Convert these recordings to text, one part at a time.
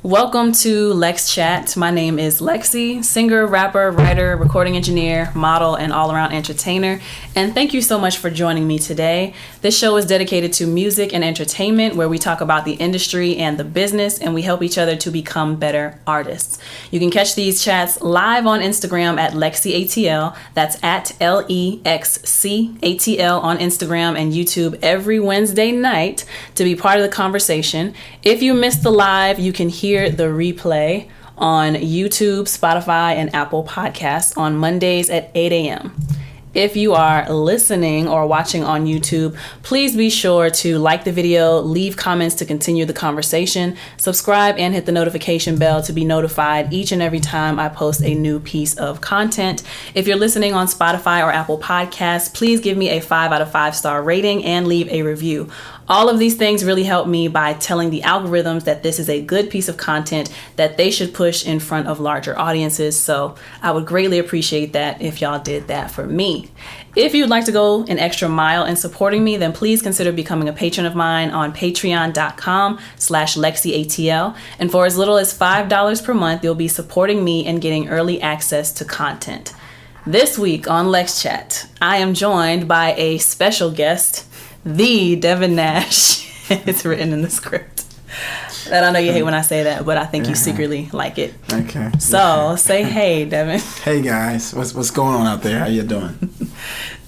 Welcome to LexChat. My name is LexC, singer, rapper, writer, recording engineer, model, and all-around entertainer. And thank you so much for joining me today. This show is dedicated to music and entertainment, where we talk about the industry and the business, and we help each other to become better artists. You can catch these chats live on Instagram at LexCATL. That's at LEXCATL on Instagram and YouTube every Wednesday night to be part of the conversation. If you missed the live, you can hear the replay on YouTube, Spotify, and Apple Podcasts on Mondays at 8 a.m. If you are listening or watching on YouTube, please be sure to like the video, leave comments to continue the conversation, subscribe, and hit the notification bell to be notified each and every time I post a new piece of content. If you're listening on Spotify or Apple Podcasts, please give me a 5 out of 5 star rating and leave a review. All of these things really help me by telling the algorithms that this is a good piece of content that they should push in front of larger audiences. So I would greatly appreciate that if y'all did that for me. If you'd like to go an extra mile in supporting me, then please consider becoming a patron of mine on patreon.com/LexCATL. And for as little as $5 per month, you'll be supporting me and getting early access to content. This week on LexChat, I am joined by a special guest, the Devin Nash. It's written in the script. And I know you hate when I say that, but I think you secretly like it. Okay. So say hey, Devin. Hey guys, what's going on out there? How you doing?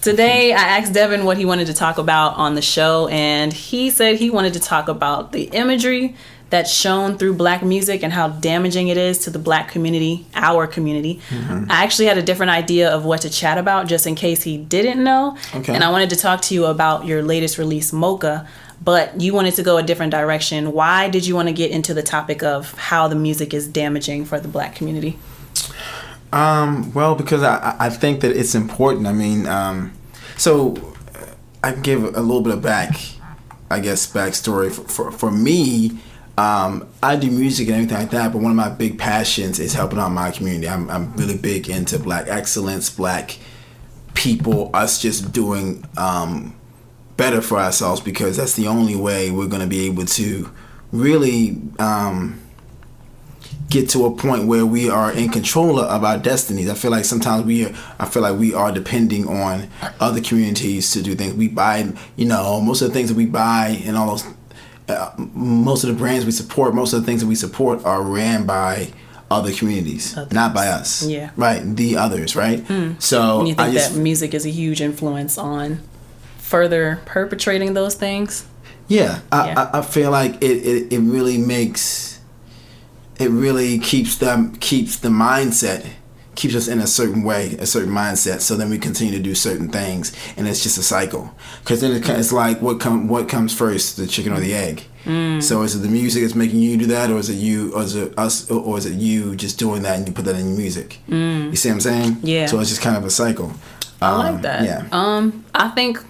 Today I asked Devin what he wanted to talk about on the show, and he said he wanted to talk about the imagery that's shown through Black music and how damaging it is to the Black community, our community. Mm-hmm. I actually had a different idea of what to chat about just in case he didn't know. Okay. And I wanted to talk to you about your latest release, Mocha, but you wanted to go a different direction. Why did you want to get into the topic of how the music is damaging for the Black community? Well, because I think that it's important. I mean, so I can give a little bit of backstory. For me, I do music and everything like that, but one of my big passions is helping out my community. I'm really big into Black excellence, Black people, us just doing better for ourselves, because that's the only way we're going to be able to really get to a point where we are in control of our destinies. I feel like sometimes we are depending on other communities to do things. We buy, most of the things that we buy and all those. Most of the brands we support, most of the things that we support are ran by other communities, not by us. Yeah. Right. The others, right? So and you think that music is a huge influence on further perpetrating those things? Yeah. I feel like it really keeps the mindset, keeps us in a certain way, a certain mindset, so then we continue to do certain things, and it's just a cycle. Because then it's like, what comes first, the chicken or the egg? So is it the music that's making you do that, or is it you, or is it us, or is it you just doing that and you put that in your music? You see what I'm saying? Yeah. So it's just kind of a cycle. I like that. Yeah. I think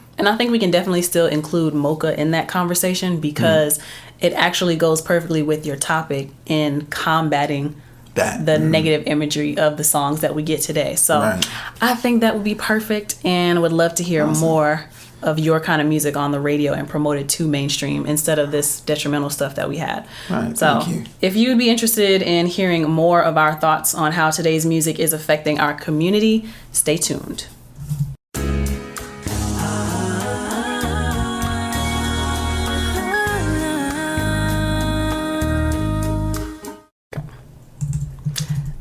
we can definitely still include Mocha in that conversation, because it actually goes perfectly with your topic in combating the negative imagery of the songs that we get today. So I think that would be perfect, and would love to hear more of your kind of music on the radio and promote it to mainstream instead of this detrimental stuff that we had. Right, so thank you. If you'd be interested in hearing more of our thoughts on how today's music is affecting our community, stay tuned.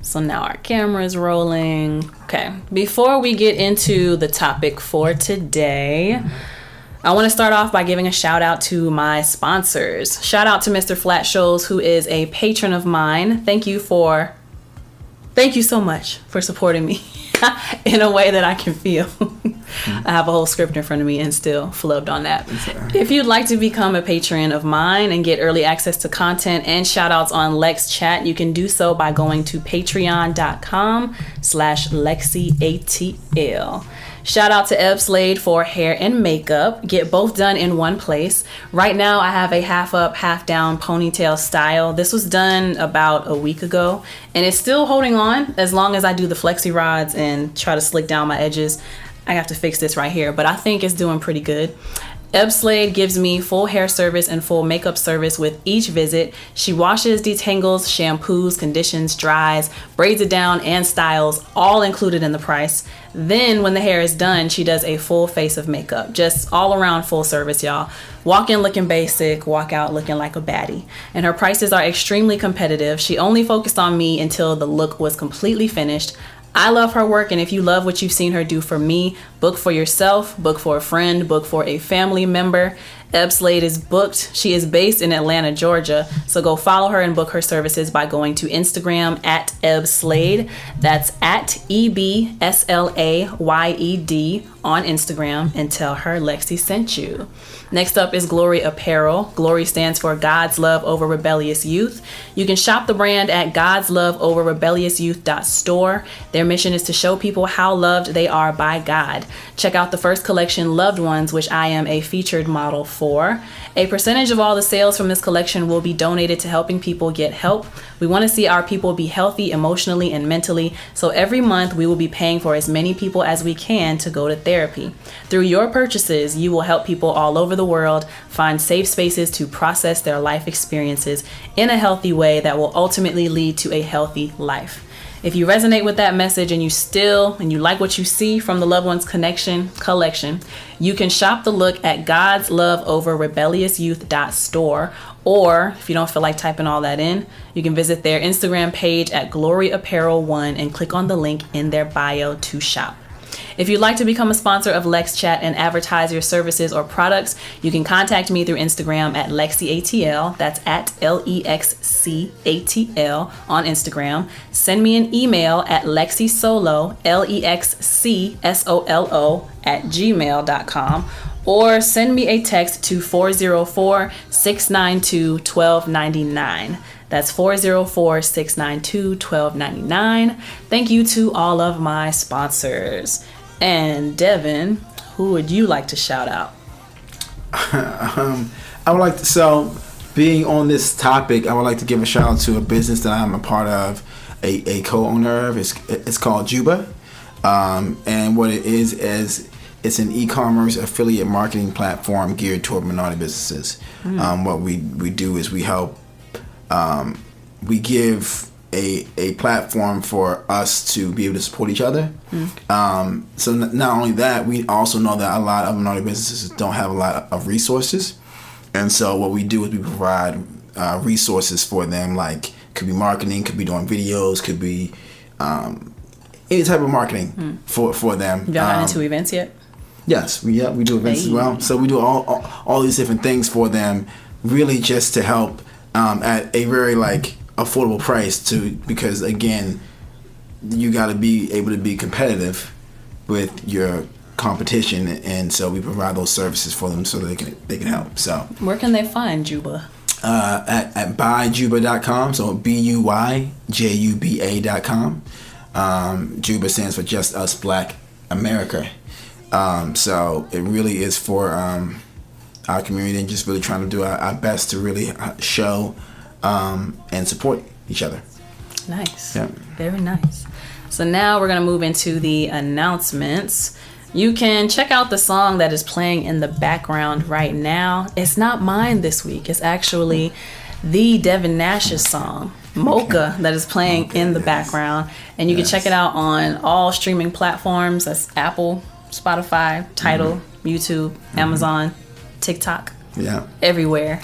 So now our camera is rolling. Okay, before we get into the topic for today, I want to start off by giving a shout out to my sponsors. Shout out to Mr. Flat Shows, who is a patron of mine. Thank you so much for supporting me in a way that I can feel. I have a whole script in front of me and still flubbed on that. If you'd like to become a patron of mine and get early access to content and shout outs on LexChat, you can do so by going to patreon.com/LexCATL. Shout out to Eb Slade for hair and makeup. Get both done in one place. Right now I have a half up, half down ponytail style. This was done about a week ago, and it's still holding on as long as I do the flexi rods and try to slick down my edges. I have to fix this right here, but I think it's doing pretty good. Slade gives me full hair service and full makeup service with each visit. She washes, detangles, shampoos, conditions, dries, braids it down, and styles, all included in the price. Then when the hair is done, she does a full face of makeup. Just all around full service, y'all. Walk in looking basic, walk out looking like a baddie. And her prices are extremely competitive. She only focused on me until the look was completely finished. I love her work, and if you love what you've seen her do for me, book for yourself, book for a friend, book for a family member. Slade is booked. She is based in Atlanta, Georgia, so go follow her and book her services by going to Instagram at Slade. That's at EBSLAYED on Instagram, and tell her Lexi sent you. Next up is G.L.O.R.Y Apparel. G.L.O.R.Y stands for God's Love Over Rebellious Youth. You can shop the brand at GodsLoveOverRebelliousYouth.store. Their mission is to show people how loved they are by God. Check out the first collection, Loved Ones, which I am a featured model for. A percentage of all the sales from this collection will be donated to helping people get help. We want to see our people be healthy emotionally and mentally, so every month we will be paying for as many people as we can to go to therapy. Through your purchases, you will help people all over the world find safe spaces to process their life experiences in a healthy way that will ultimately lead to a healthy life. If you resonate with that message and you like what you see from the Loved Ones collection, you can shop the look at GodsLoveOverRebelliousYouth.store, or if you don't feel like typing all that in, you can visit their Instagram page at G.L.O.R.Y Apparel 1 and click on the link in their bio to shop. If you'd like to become a sponsor of LexChat and advertise your services or products, you can contact me through Instagram at LexCATL. That's at LEXCATL on Instagram. Send me an email at LexiSolo, LEXCSOLO @gmail.com. Or send me a text to 404-692-1299. That's 404-692-1299. Thank you to all of my sponsors. And Devin, who would you like to shout out? I would like to, so being on this topic, I would like to give a shout out to a business that I'm a part of, a co-owner of. It's called Juba. And what it is it's an e-commerce affiliate marketing platform geared toward minority businesses. What we do is we help, we give a platform for us to be able to support each other. So not only that, we also know that a lot of minority businesses don't have a lot of resources. And so what we do is we provide resources for them, like could be marketing, could be doing videos, could be any type of marketing for them. Y'all got into events yet? Yes, we do events as well. So we do all these different things for them, really just to help at a very affordable price because again, you got to be able to be competitive with your competition, and so we provide those services for them so they can help. So where can they find Juba? At buyjuba.com. So BUYJUBA.com. Juba stands for Just Us Black America. So it really is for our community, and just really trying to do our best to really show and support each other. Nice. Yeah. Very nice. So now we're going to move into the announcements. You can check out the song that is playing in the background right now. It's not mine this week. It's actually the Devin Nash's song, Mocha, that is playing in the background. And you can check it out on all streaming platforms. That's Apple, Spotify, Tidal, YouTube, Amazon, TikTok. Yeah. Everywhere.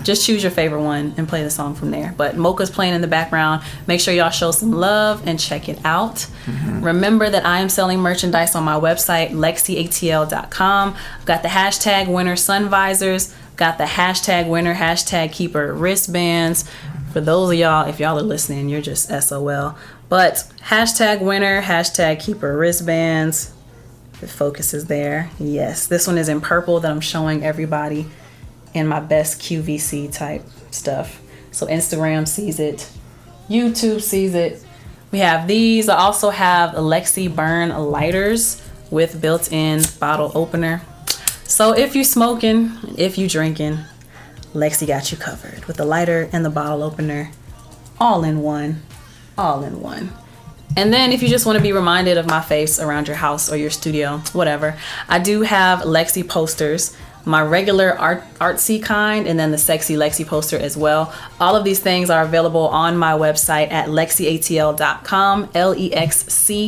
Just choose your favorite one and play the song from there. But Mocha's playing in the background. Make sure y'all show some love and check it out. Remember that I am selling merchandise on my website, LexCATL.com. I've got the hashtag winner sun visors. Got the hashtag winner, hashtag keeper wristbands. For those of y'all, if y'all are listening, you're just SOL. But hashtag winner, hashtag keeper wristbands. The focus is there. Yes, this one is in purple that I'm showing everybody in my best QVC type stuff. So Instagram sees it, YouTube sees it. We have these. I also have LexC burn lighters with built-in bottle opener. So if you're smoking, if you drinking, LexC got you covered with the lighter and the bottle opener, all in one. And then if you just want to be reminded of my face around your house or your studio, whatever, I do have LexC posters my regular artsy kind, and then the sexy Lexi poster as well. All of these things are available on my website at LexCATL.com, LexCATL.com.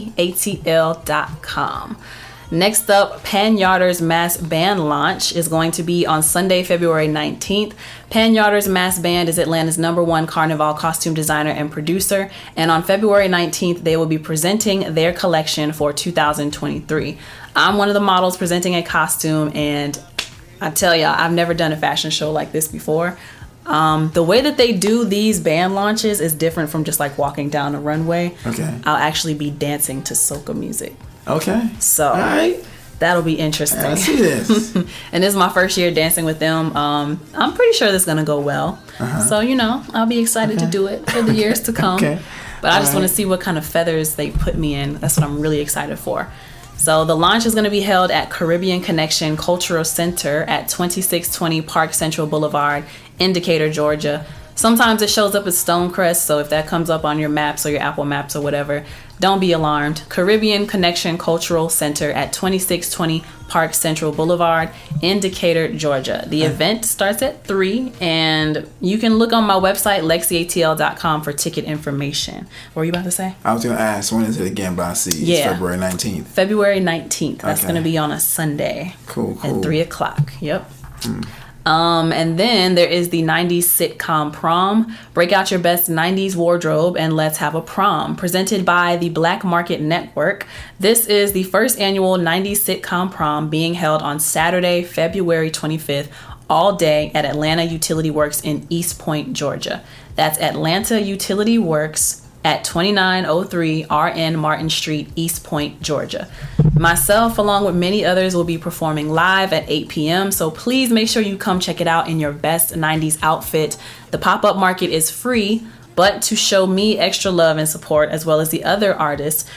Next up, Pan Yarder's Mass Band launch is going to be on Sunday, February 19th. Pan Yarder's Mass Band is Atlanta's #1 Carnival costume designer and producer, and on February 19th, they will be presenting their collection for 2023. I'm one of the models presenting a costume, and I tell y'all, I've never done a fashion show like this before. The way that they do these band launches is different from just like walking down a runway. Okay. I'll actually be dancing to soca music. Okay. So all right. That'll be interesting. I see this. And this is my first year dancing with them. I'm pretty sure this is going to go well. So, I'll be excited to do it for the years to come. Okay. But I just want to see what kind of feathers they put me in. That's what I'm really excited for. So the launch is going to be held at Caribbean Connection Cultural Center at 2620 Park Central Boulevard, in Decatur, Georgia. Sometimes it shows up as Stonecrest, so if that comes up on your maps or your Apple Maps or whatever, don't be alarmed. Caribbean Connection Cultural Center at 2620 Park Central Boulevard in Decatur, Georgia. The event starts at 3, and you can look on my website, LexCATL.com, for ticket information. What were you about to say? I was going to ask, when is it again, but I see it's February 19th. February 19th. That's going to be on a Sunday. Cool. At 3 o'clock. Yep. And then there is the 90s sitcom Prom. Break out your best 90s wardrobe and let's have a prom. Presented by the Black Market Network. This is the first annual 90s sitcom Prom being held on Saturday, February 25th, all day at Atlanta Utility Works in East Point, Georgia. That's Atlanta Utility Works at 2903 RN Martin Street, East Point, Georgia. Myself, along with many others, will be performing live at 8 p.m. So please make sure you come check it out in your best 90s outfit. The pop-up market is free, but to show me extra love and support, as well as the other artists,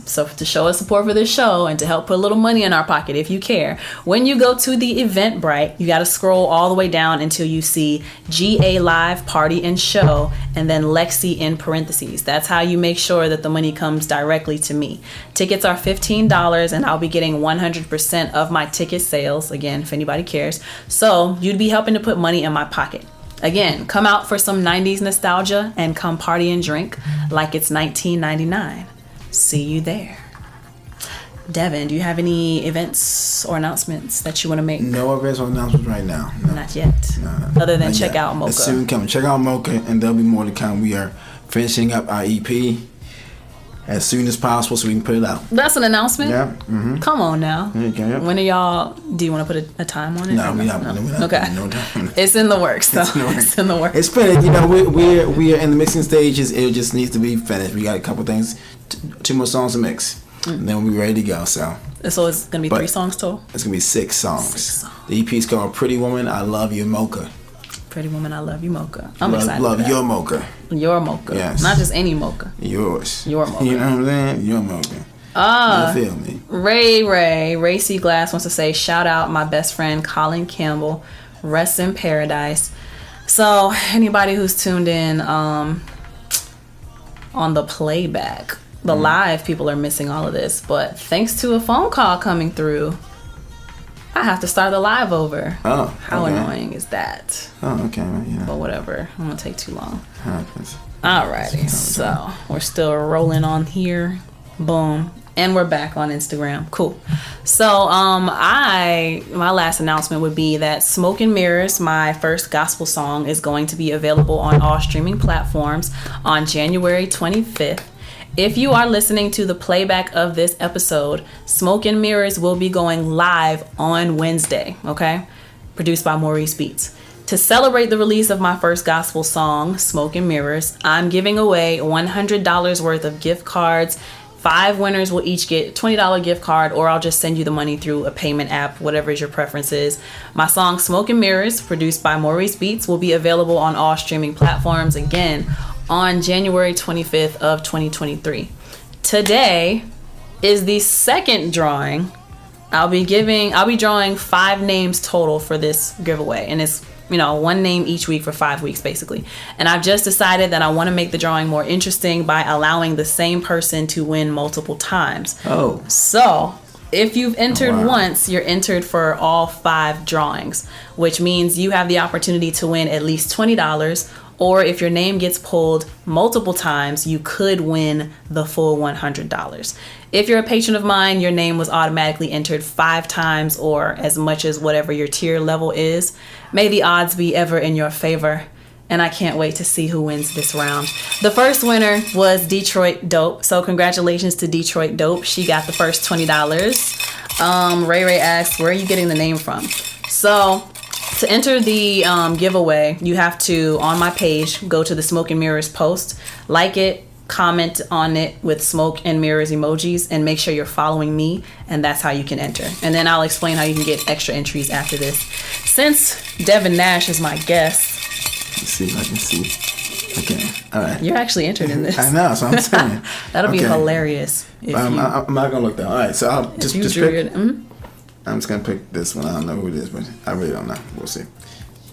so to show us support for this show and to help put a little money in our pocket if you care, when you go to the Eventbrite, you got to scroll all the way down until you see GA Live Party and Show and then LexC in parentheses. That's how you make sure that the money comes directly to me. Tickets are $15 and I'll be getting 100% of my ticket sales, again, if anybody cares. So you'd be helping to put money in my pocket. Again, come out for some 90s nostalgia and come party and drink like it's 1999. See you there. Devin, do you have any events or announcements that you want to make? No events or announcements right now. No. Not yet. No, other than check out Mocha. Soon coming. Check out Mocha, and there'll be more to come. We are finishing up our EP as soon as possible so we can put it out. That's an announcement? Yeah. Mm-hmm. Come on now. Okay, yep. When are y'all, do you want to put a time on it? No, we're not. Okay. No time. It's in the works, though. It's in the works. It's finished. We are in the mixing stages. It just needs to be finished. We got a couple things, 2 more songs to mix. And then we'll be ready to go. So it's going to be 3 songs total? It's going to be 6 songs. The EP is called Pretty Woman, I Love You, Mocha. Pretty Woman, I Love You, Mocha. I'm excited. Love your Mocha. Your Mocha. Yes. Not just any Mocha. Yours. Your Mocha. You know what I'm saying? Your Mocha. You feel me? Ray C. Glass wants to say, shout out my best friend Colin Campbell. Rest in paradise. So anybody who's tuned in on the playback, the live people are missing all of this, but thanks to a phone call coming through, I have to start the live over. Oh, how annoying is that? Oh, okay. Yeah. But whatever, I'm gonna take too long. Happens. Alrighty, so we're still rolling on here. Boom. And we're back on Instagram. Cool. So my last announcement would be that Smoke and Mirrors, my first gospel song, is going to be available on all streaming platforms on January 25th. If you are listening to the playback of this episode, Smoke and Mirrors will be going live on Wednesday, okay? Produced by Maurice Beats. To celebrate the release of my first gospel song, Smoke and Mirrors, I'm giving away $100 worth of gift cards. 5 winners will each get a $20 gift card, or I'll just send you the money through a payment app, whatever is your preference is. My song Smoke and Mirrors, produced by Maurice Beats, will be available on all streaming platforms again on January 25th of 2023. Today is the second drawing. I'll be drawing 5 names total for this giveaway, and it's 1 name each week for 5 weeks basically. And I've just decided that I want to make the drawing more interesting by allowing the same person to win multiple times. Oh. So If you've entered once, you're entered for all 5 drawings, which means you have the opportunity to win at least $20. Or if your name gets pulled multiple times, you could win the full $100. If you're a patron of mine, your name was automatically entered 5 times or as much as whatever your tier level is. May the odds be ever in your favor. And I can't wait to see who wins this round. The first winner was Detroit Dope. So congratulations to Detroit Dope. She got the first $20. Ray asked, where are you getting the name from? So to enter the giveaway, you have to, on my page, go to the Smoke and Mirrors post, like it, comment on it with smoke and mirrors emojis, and make sure you're following me, and that's how you can enter. And then I'll explain how you can get extra entries after this. Since Devin Nash is my guest, let's see if I can see. Okay, all right. You're actually entered in this. I know, so I'm saying. That'll be hilarious. I'm not gonna look down. All right, so I'll just pick. Mm-hmm. I'm just gonna pick this one. I don't know who it is, but I really don't know. We'll see.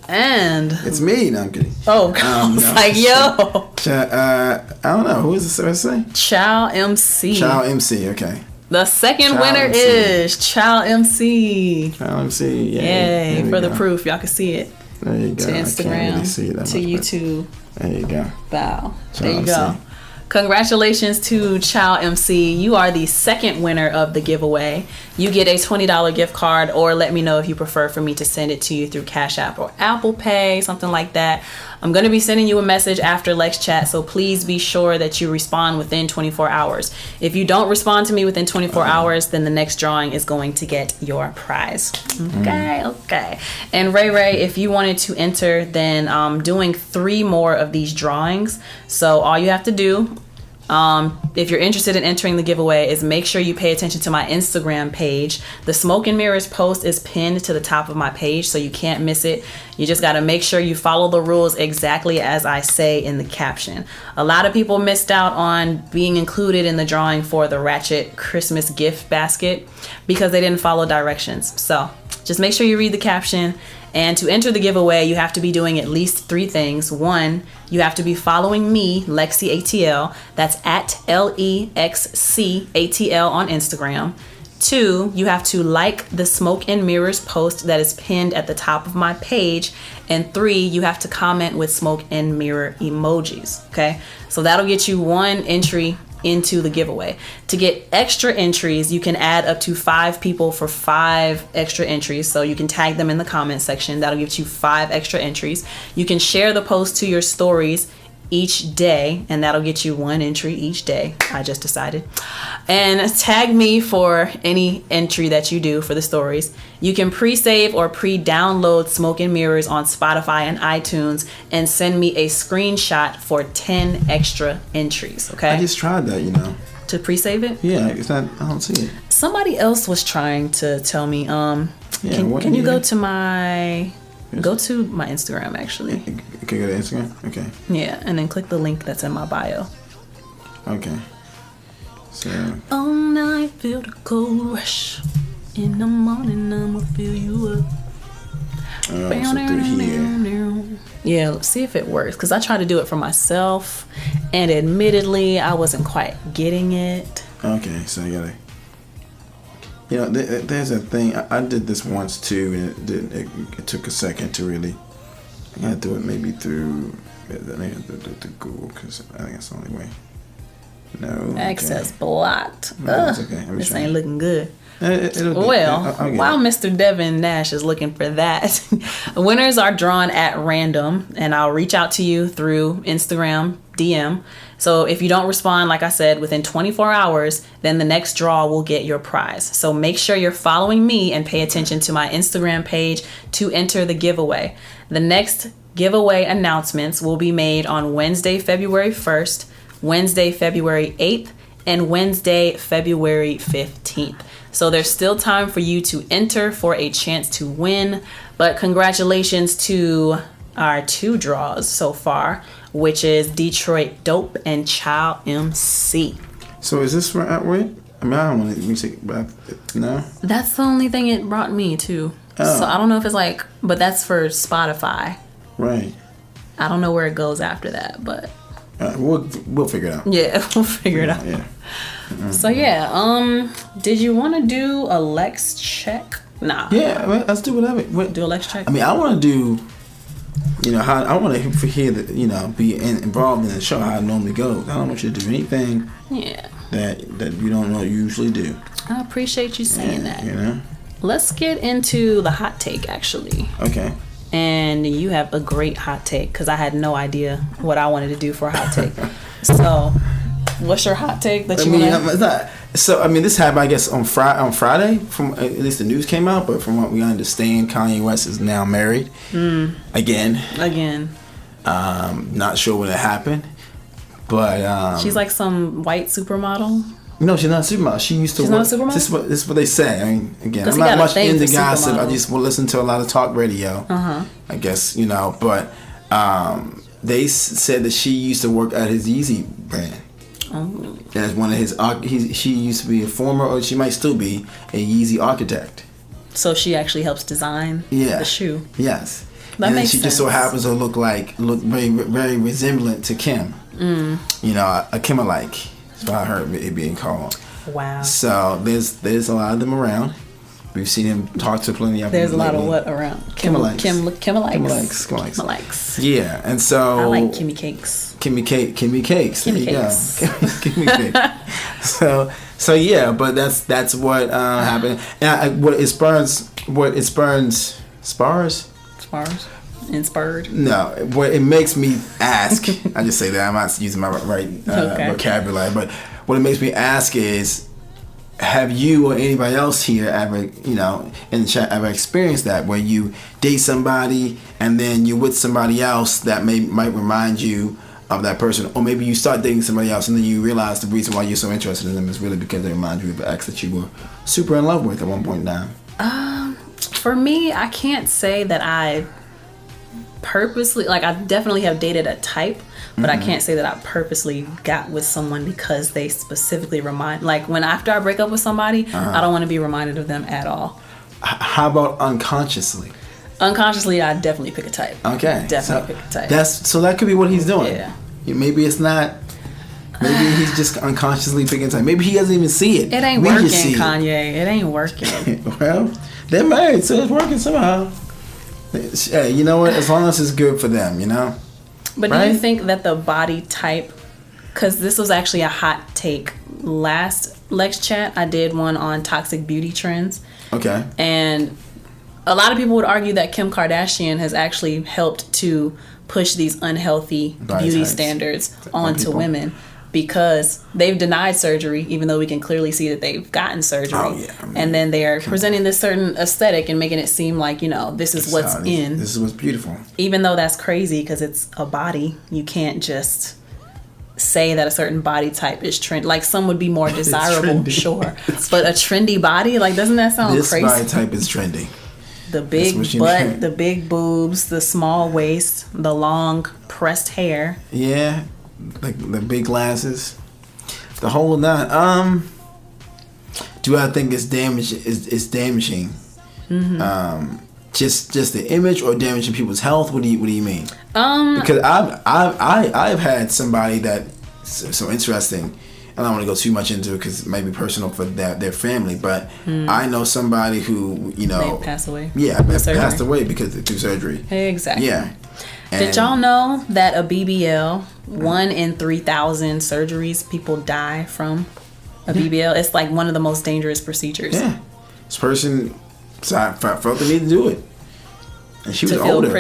And it's me. No, I'm kidding. Oh, I was like, yo. I don't know. Who is this supposed to say? Child MC. Child MC. Okay. The second winner is Child MC. Child MC. Yay for the proof. Y'all can see it. There you go. To Instagram, really see it to YouTube. There you go. Wow. Child there you go. MC. Congratulations to Child MC. You are the second winner of the giveaway. You get a $20 gift card, or let me know if you prefer for me to send it to you through CashApp or Apple Pay, something like that. I'm going to be sending you a message after LexChat, so please be sure that you respond within 24 hours. If you don't respond to me within 24 hours, then the next drawing is going to get your prize. Okay. And Ray, if you wanted to enter, then I'm doing 3 more of these drawings. So all you have to do, if you're interested in entering the giveaway, is make sure you pay attention to my Instagram page. The Smoke and Mirrors post is pinned to the top of my page, so you can't miss it. You just got to make sure you follow the rules exactly as I say in the caption. A lot of people missed out on being included in the drawing for the Ratchet Christmas gift basket because they didn't follow directions. So just make sure you read the caption. And to enter the giveaway, you have to be doing at least 3 things. 1, you have to be following me, LexCATL. That's at LEXCATL on Instagram. 2, you have to like the Smoke and Mirrors post that is pinned at the top of my page. And 3, you have to comment with smoke and mirror emojis. Okay, so that'll get you 1 entry into the giveaway. To get extra entries, you can add up to 5 people for 5 extra entries. So you can tag them in the comment section. That'll give you 5 extra entries. You can share the post to your stories each day, and that'll get you 1 entry each day. I just decided. And tag me for any entry that you do for the stories. You can pre-save or pre-download Smoke and Mirrors on Spotify and iTunes and send me a screenshot for 10 extra entries. Okay, I just tried that, to pre-save it. Yeah, it's not. I don't see it. Somebody else was trying to tell me. Can you go to my Instagram actually? Okay, go to Instagram. Okay. Yeah, and then click the link that's in my bio. Okay. So. All night, feel the cold rush. In the morning, I'ma fill you up. So through here. Yeah, let's see if it works. Because I tried to do it for myself, and admittedly, I wasn't quite getting it. Okay, so you gotta. There's a thing. I did this once too, and it took a second to really. I gotta do it maybe through Google, because I think that's the only way. No. Access blocked. No, it's okay. This ain't looking good. Well, while Mr. Devin Nash is looking for that, winners are drawn at random, and I'll reach out to you through Instagram DM. So if you don't respond, like I said, within 24 hours, then the next draw will get your prize. So make sure you're following me and pay attention to my Instagram page to enter the giveaway. The next giveaway announcements will be made on Wednesday, February 1st, Wednesday, February 8th, and Wednesday, February 15th. So there's still time for you to enter for a chance to win. But congratulations to our 2 draws so far, which is Detroit Dope and Child MC. So is this right? I mean, I don't want to music, but no. That's the only thing it brought me to. Oh. So I don't know if it's but that's for Spotify. Right. I don't know where it goes after that, but we'll figure it out. Yeah, we'll figure it out. Yeah. So yeah, did you want to do a Lex check? Nah. Yeah, let's do whatever. Do a Lex check. I mean, I want to do. How I want to hear that. Be involved in the show how it normally goes. I don't want you to do anything. Yeah. That you don't know you usually do. I appreciate you saying that. Let's get into the hot take, actually. Okay. And you have a great hot take because I had no idea what I wanted to do for a hot take. So, what's your hot take that you want to... So, this happened, I guess, on Friday. From at least the news came out, but from what we understand, Kanye West is now married. Again. Not sure when it happened, but... she's like some white supermodel. No, she's not a supermodel. She used to work. She's not a supermodel? This is what they say. Again, I'm not much into gossip. I just will listen to a lot of talk radio. I guess, but they said that she used to work at his Yeezy brand. Oh. As one of his, she used to be a former, or she might still be, a Yeezy architect. So she actually helps design the shoe. Yes. That makes sense. She just so happens to look very, very resemblant to Kim. A Kim-alike. That's what I heard it being called. Wow. So there's a lot of them around. We've seen him talk to plenty of them. There's a lot of what around? Kim-alikes. Kim-alikes. Yeah, and so... I like Kimmy Cakes. Kimmy Cakes. There Kimmy you Cakes. go. Kimmy Cakes. So yeah, but that's what happened. And what Inspired? No, what it makes me ask, I just say that, I'm not using my right vocabulary, but what it makes me ask is, have you or anybody else here ever, in the chat, ever experienced that, where you date somebody and then you're with somebody else that might remind you of that person, or maybe you start dating somebody else and then you realize the reason why you're so interested in them is really because they remind you of the ex that you were super in love with at one point in time? For me, I can't say that I purposely, I definitely have dated a type, but I can't say that I purposely got with someone because they specifically remind, after I break up with somebody, I don't want to be reminded of them at all. How about unconsciously? Unconsciously, I definitely pick a type. Okay. Definitely pick a type. So that could be what he's doing. Yeah. Maybe it's not. Maybe he's just unconsciously picking a type. Maybe he doesn't even see it. It ain't working, Kanye. It ain't working. Well, they're married, so it's working somehow. Hey, you know what? As long as it's good for them, But do you think that the body type, because this was actually a hot take last LexChat, I did one on toxic beauty trends. Okay. And a lot of people would argue that Kim Kardashian has actually helped to push these unhealthy beauty standards onto women because they've denied surgery, even though we can clearly see that they've gotten surgery. Oh, yeah. And then they are presenting this certain aesthetic and making it seem like, this is what's in. This is what's beautiful. Even though that's crazy because it's a body. You can't just say that a certain body type is trend. Some would be more desirable, sure. But a trendy body, doesn't that sound crazy? This body type is trendy. The big butt, the big boobs, the small waist, the long pressed hair. Yeah. The big glasses, the whole nine. Do I think it's damaging? It's damaging. Just the image or damaging people's health? What do you mean? Because I've had somebody that so interesting. I don't want to go too much into it because it might be personal for their family, but I know somebody who they passed away. Yeah, passed away because through surgery. Exactly. Yeah. Did y'all know that a BBL, 1 in 3,000 surgeries, people die from a BBL? It's one of the most dangerous procedures. Yeah. This person felt the need to do it. And she was older,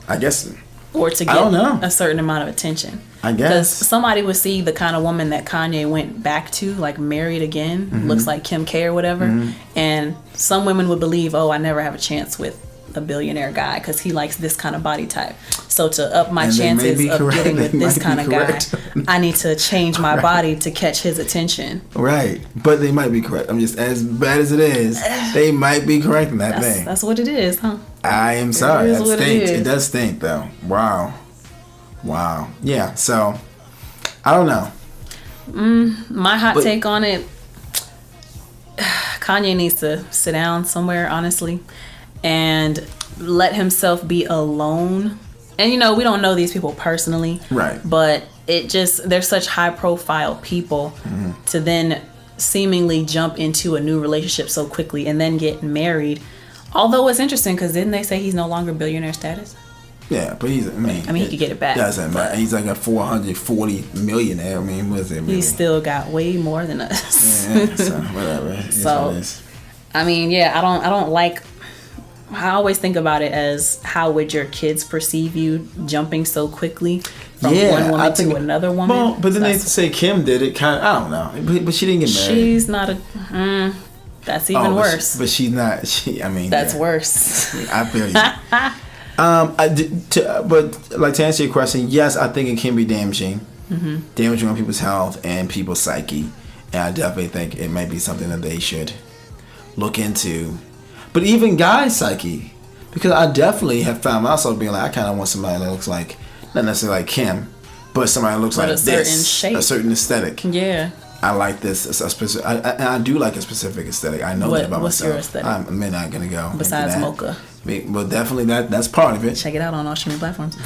I guess. Or to get a certain amount of attention. I guess. Because somebody would see the kind of woman that Kanye went back to, married again, looks like Kim K or whatever. And some women would believe, I never have a chance with a billionaire guy because he likes this kind of body type. So to up my chances of getting with this kind of guy, I need to change my body to catch his attention. Right. But they might be correct. I'm just, as bad as it is, they might be correct in that thing. That's what it is, huh? I am sorry. That stinks. It does stink, though. Wow. Yeah, so, I don't know. My hot take on it, Kanye needs to sit down somewhere, honestly, and let himself be alone. And we don't know these people personally. Right. But they're such high profile people to then seemingly jump into a new relationship so quickly and then get married. Although it's interesting because didn't they say he's no longer billionaire status? Yeah, but he could get it back. Doesn't matter. He's like a 440 millionaire. I mean, what is it? He still got way more than us. Yeah, so whatever. So, I mean, yeah, I don't like. I always think about it as how would your kids perceive you jumping so quickly from one woman to another woman. Well, but then they say Kim did it. Kind of, I don't know, but she didn't get married. She's not a. That's even worse. But she's not. That's worse. I feel you. But like to answer your question, yes, I think it can be damaging on people's health and people's psyche, and I definitely think it might be something that they should look into. But even guys' psyche, because I definitely have found myself being like, I kind of want somebody that looks like, not necessarily like Kim, but somebody that looks like a certain shape, a certain aesthetic. Yeah. I like this. I do like a specific aesthetic. I know that about myself. What's your aesthetic? I'm not gonna go. Besides Mocha. Well, definitely that's part of it. Check it out on all streaming platforms.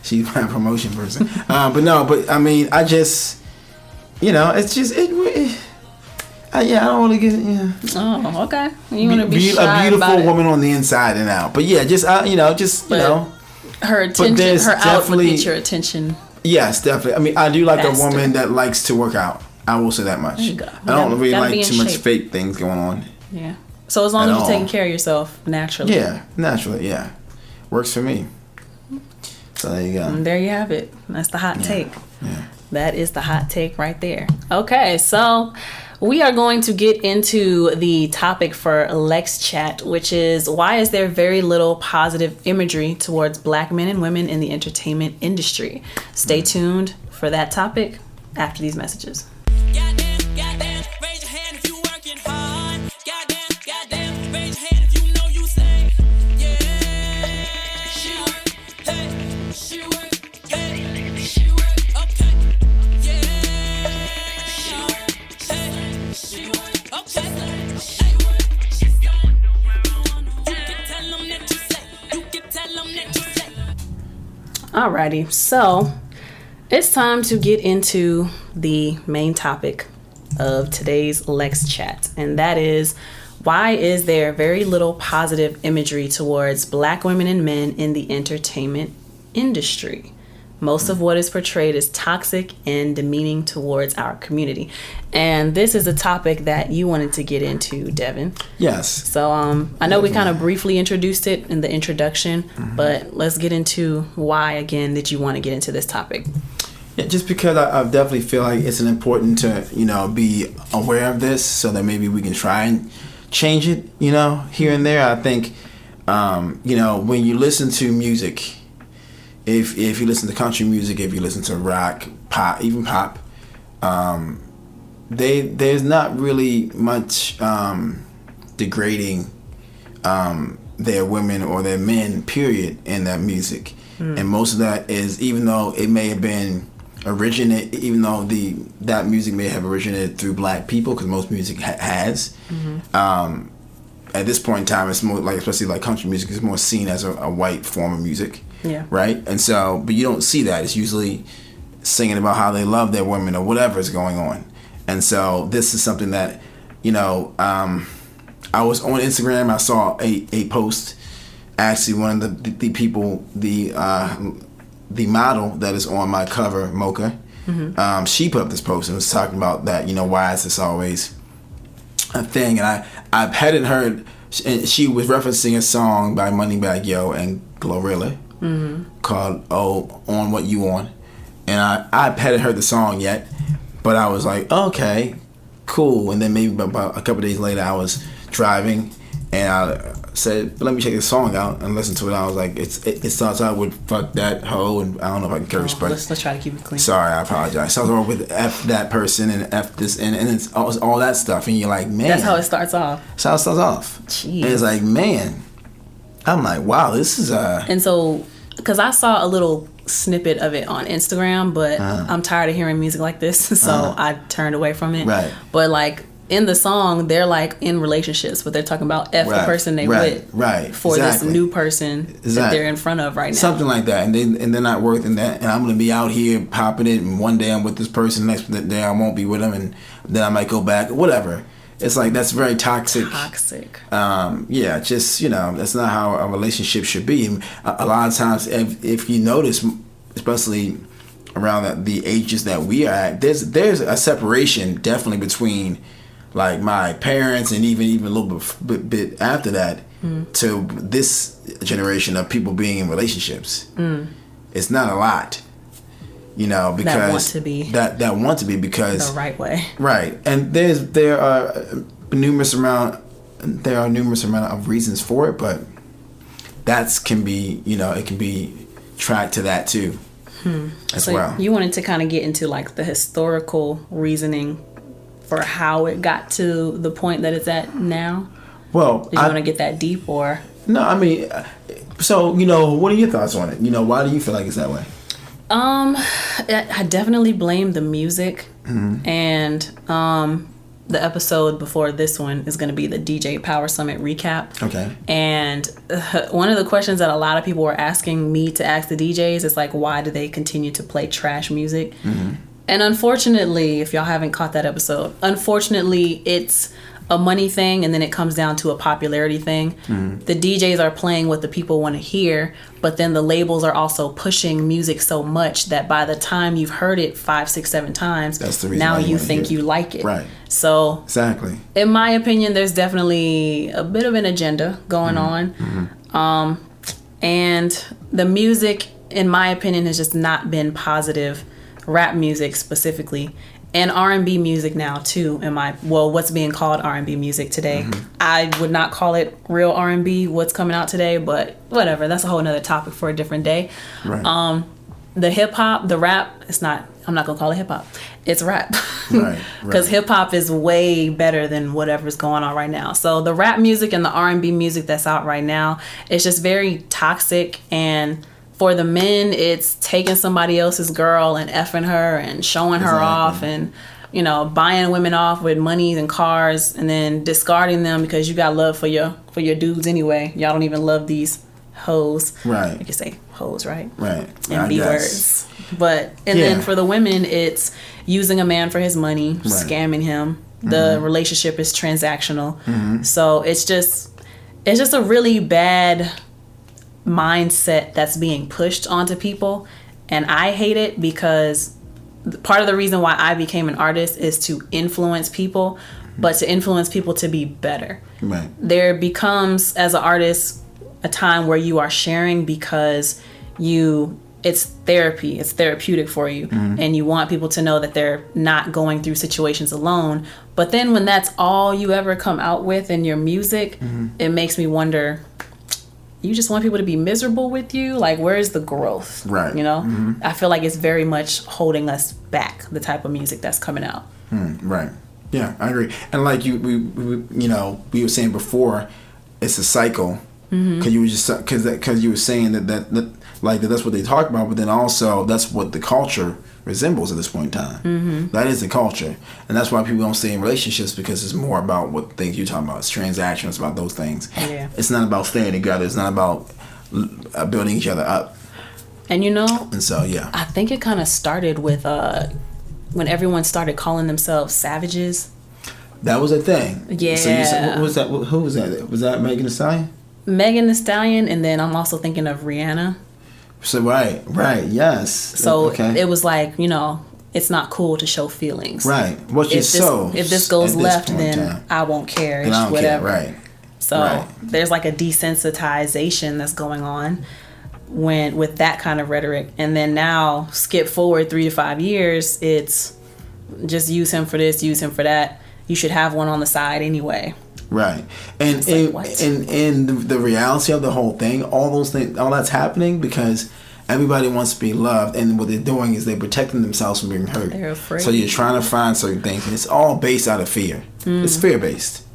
She's my promotion person. But I mean, I just, it's just I don't really get. Yeah. Oh, okay. You want to be shy a beautiful about woman on the inside and out. But yeah, just her attention, her out would get your attention. Yes, definitely. I mean, I do like a woman that likes to work out. I will say that much. There you go. I don't really like too much fake things going on. Yeah. So as long as you're taking care of yourself naturally. Yeah, naturally. Yeah, works for me. So there you go. And there you have it. That's the hot take. Yeah. That is the hot take right there. Okay, so we are going to get into the topic for LexChat, which is why is there very little positive imagery towards Black men and women in the entertainment industry? Stay tuned for that topic after these messages. Goddamn, raise your hand if you working hard. Goddamn, raise your hand if you know you say, yeah. She work, hey, she work, hey, she work, okay, yeah. She work, hey, she work, okay, hey, she's gone. You can tell them that you say, you can tell them that you say. Alrighty, so it's time to get into the main topic of today's LexChat, and that is why is there very little positive imagery towards Black women and men in the entertainment industry? Most of what is portrayed is toxic and demeaning towards our community. And this is a topic that you wanted to get into, Devin. Yes. So I know we kind of briefly introduced it in the introduction, but let's get into why, again, did you want to get into this topic? Yeah, just because I definitely feel like it's important to, be aware of this so that maybe we can try and change it, here and there. I think, when you listen to music, if you listen to country music, if you listen to rock, pop, even pop, there's not really much degrading their women or their men, period, in that music. And most of that is, even though it may have been even though that music may have originated through Black people, because most music has. At this point in time, it's more like, especially like country music, is more seen as a white form of music. Yeah. Right. And so, but you don't see that. It's usually singing about how they love their women or whatever is going on. And so this is something that, I was on Instagram. I saw a post. Actually, one of the people, the model that is on my cover, Mocha, she put up this post and was talking about that, why is this always a thing? And I hadn't heard, and she was referencing a song by Moneybagg Yo and G.L.O.R.Y called On What You On. And I hadn't heard the song yet, but I was like, okay, cool. And then maybe about a couple days later, I was driving and I said, let me check this song out and listen to it. I was like, it starts out with fuck that hoe, and I don't know if I can curse, but let's try to keep it clean. Sorry, I apologize. Starts off with F that person and F this, and it's all that stuff, and you're like, man, that's how it starts off. That's how it starts off. Jeez. And it's like, man, I'm like, wow, this is And so, because I saw a little snippet of it on Instagram, but I'm tired of hearing music like this, so I turned away from it. Right. But like, in the song, they're like in relationships, but they're talking about the person they with for this new person that they're in front of right now. Something like that, and they're not worth in that. And I'm gonna be out here popping it, and one day I'm with this person, next day I won't be with them, and then I might go back, whatever. It's like that's very toxic. Yeah, just that's not how a relationship should be. A lot of times, if you notice, especially around the ages that we are at, there's a separation definitely between like my parents and even a little bit after that to this generation of people being in relationships. It's not a lot, because that want to be because the right way, right? And there are numerous amount of reasons for it, but it can be tracked to that too. As well. You wanted to kind of get into like the historical reasoning for how it got to the point that it's at now? Well, did you want to get that deep or? No, I mean, so, what are your thoughts on it? Why do you feel like it's that way? I definitely blame the music, and the episode before this one is going to be the DJ Power Summit recap. Okay. And one of the questions that a lot of people were asking me to ask the DJs is like, why do they continue to play trash music? And unfortunately, if y'all haven't caught that episode, it's a money thing, and then it comes down to a popularity thing. The DJs are playing what the people want to hear, but then the labels are also pushing music so much that by the time you've heard it 5, 6, 7 times, that's the reason now you think you like it. Right. So exactly. In my opinion, there's definitely a bit of an agenda going on. And the music, in my opinion, has just not been positive. Rap music specifically, and R&B music now too. What's being called R&B music today. I would not call it real R&B, what's coming out today, but whatever. That's a whole nother topic for a different day. Right. The hip hop, the rap, I'm not gonna call it hip hop. It's rap. Right. Because hip hop is way better than whatever's going on right now. So the rap music and the R&B music that's out right now, it's just very toxic. And for the men, it's taking somebody else's girl and effing her and showing her off and, buying women off with money and cars and then discarding them because you got love for your dudes anyway. Y'all don't even love these hoes. Right. You can say hoes, right? Right. And B words. Then for the women, it's using a man for his money, scamming him. The relationship is transactional. So it's just a really bad mindset that's being pushed onto people, and I hate it because part of the reason why I became an artist is to influence people, but to influence people to be better. Right. There becomes, as an artist, a time where you are sharing because it's therapy, it's therapeutic for you, and you want people to know that they're not going through situations alone. But then when that's all you ever come out with in your music, it makes me wonder, you just want people to be miserable with you? Like, where's the growth? Right. I feel like it's very much holding us back, the type of music that's coming out. Right. Yeah, I agree. And like we were saying before, it's a cycle. Because you were saying that's what they talk about, but then also that's what the culture resembles at this point in time. That is the culture, and that's why people don't stay in relationships, because it's more about what things you're talking about. It's transactions, it's about those things. Yeah. It's not about staying together. It's not about building each other up. And so yeah, I think it kind of started with when everyone started calling themselves savages. That was a thing. Yeah. So you said, what was that? Who was that? Was that Megan Thee Stallion? Megan Thee Stallion, and then I'm also thinking of Rihanna. So right, yes. So it was like, it's not cool to show feelings. Right. If this goes left, then I won't care. It's whatever. Right. So there's like a desensitization that's going on with that kind of rhetoric. And then now, skip forward 3 to 5 years, it's just use him for this, use him for that. You should have one on the side anyway. Right. And the reality of the whole thing, all those things, all that's happening because everybody wants to be loved, and what they're doing is they're protecting themselves from being hurt. They're afraid. So you're trying to find certain things, and it's all based out of fear. It's fear based.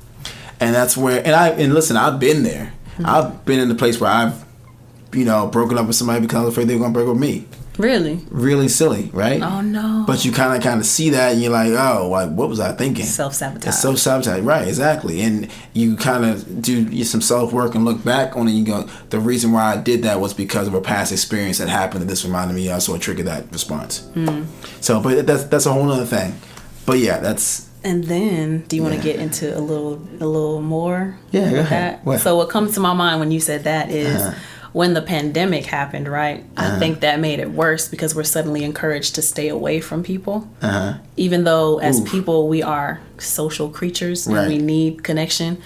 And that's where, and listen, I've been there. I've been in the place where I've, broken up with somebody because I was afraid they were going to break up with me. really silly, right? Oh no! But you kind of see that, and you're like, oh, like what was I thinking? Self-sabotage. It's self-sabotage, right? Exactly. And you kind of do some self-work and look back on it. And you go, the reason why I did that was because of a past experience that happened, and this reminded me of, so it triggered that response. So, but that's a whole other thing. But yeah, that's. And then, do you want to get into a little more? Yeah, go ahead. What? So what comes to my mind when you said that is when the pandemic happened, right? I think that made it worse because we're suddenly encouraged to stay away from people. Even though as people, we are social creatures and we need connection.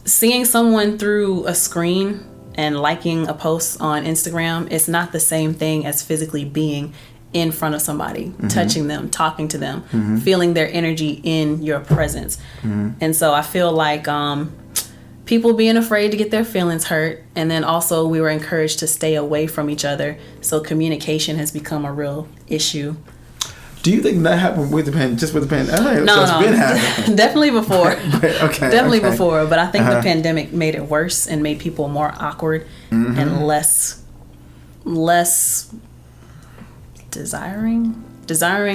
Seeing someone through a screen and liking a post on Instagram, it's not the same thing as physically being in front of somebody, touching them, talking to them, feeling their energy in your presence. And so I feel like people being afraid to get their feelings hurt, and then also we were encouraged to stay away from each other, so communication has become a real issue. Do you think that happened with the pandemic? No, that's been happening. Definitely before. Definitely before, but I think the pandemic made it worse and made people more awkward and less desiring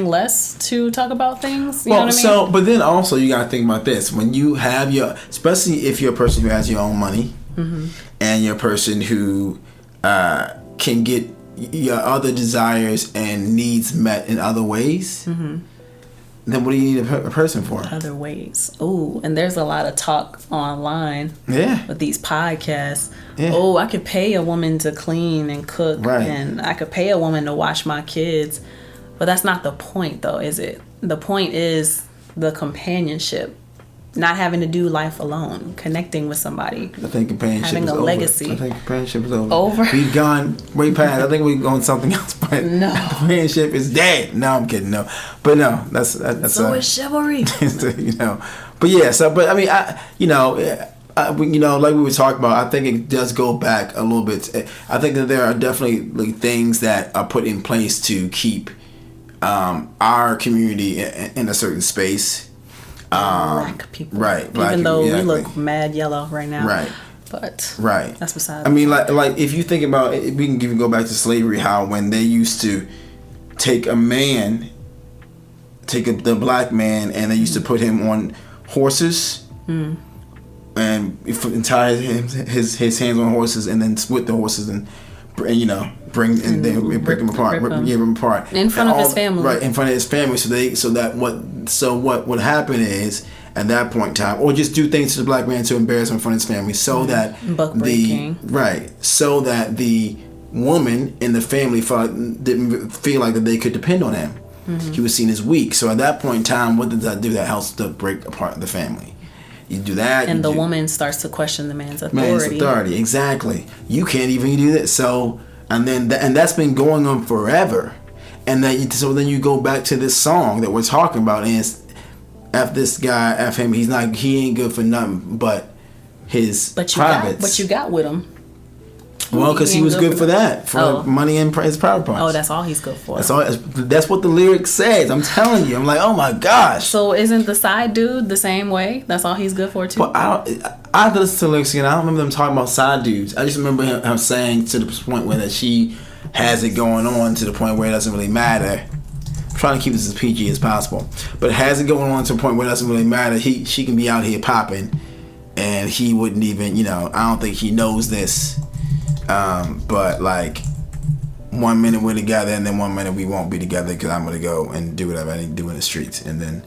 less to talk about things. You know what I mean? But then also you gotta think about this. When you have especially if you're a person who has your own money, and you're a person who can get your other desires and needs met in other ways, then what do you need a person for? Other ways. Oh, and there's a lot of talk online with these podcasts. Oh, I could pay a woman to clean and cook, and I could pay a woman to watch my kids. But that's not the point, though, is it? The point is the companionship. Not having to do life alone, connecting with somebody. I think companionship having is a over. legacy. I think companionship is over. We've gone way past. I think we've gone something else. But no, companionship is dead. No, I'm kidding. No, but no, that's so is chivalry. But yeah. So, but I mean, like we were talking about, I think it does go back a little bit. I think that there are definitely things that are put in place to keep our community in a certain space. Black people, right? Even though we look mad yellow right now, right? But that's beside. I mean, like if you think about it, we can even go back to slavery. How when they used to take the black man, and they used to put him on horses, and tie his hands on horses, and then split the horses and break them apart, rip them apart in front of his family, right in front of his family. So what would happen is at that point in time, or just do things to the black man to embarrass him in front of his family, so that the woman in the family didn't feel like that they could depend on him. He was seen as weak. So at that point in time, what does that do? That helps to break apart the family. You do that, and the woman starts to question the man's authority. Exactly. You can't even do that. So, and then that's been going on forever. And then you go back to this song that we're talking about, and it's F this guy, F him. He ain't good for nothing but his privates. But you got with him. Well, because he was good for that, for money and his power parts. Oh, that's all he's good for. That's what the lyric says. I'm telling you. I'm like, oh my gosh. So isn't the side dude the same way? That's all he's good for too. But I listened to the lyrics again. I don't remember them talking about side dudes. I just remember him saying to the point where that she has it going on to the point where it doesn't really matter. I'm trying to keep this as PG as possible, but it has it going on to the point where it doesn't really matter. She can be out here popping, and he wouldn't even. I don't think he knows this. But like 1 minute we're together, and then 1 minute we won't be together because I'm gonna go and do whatever I need to do in the streets, and then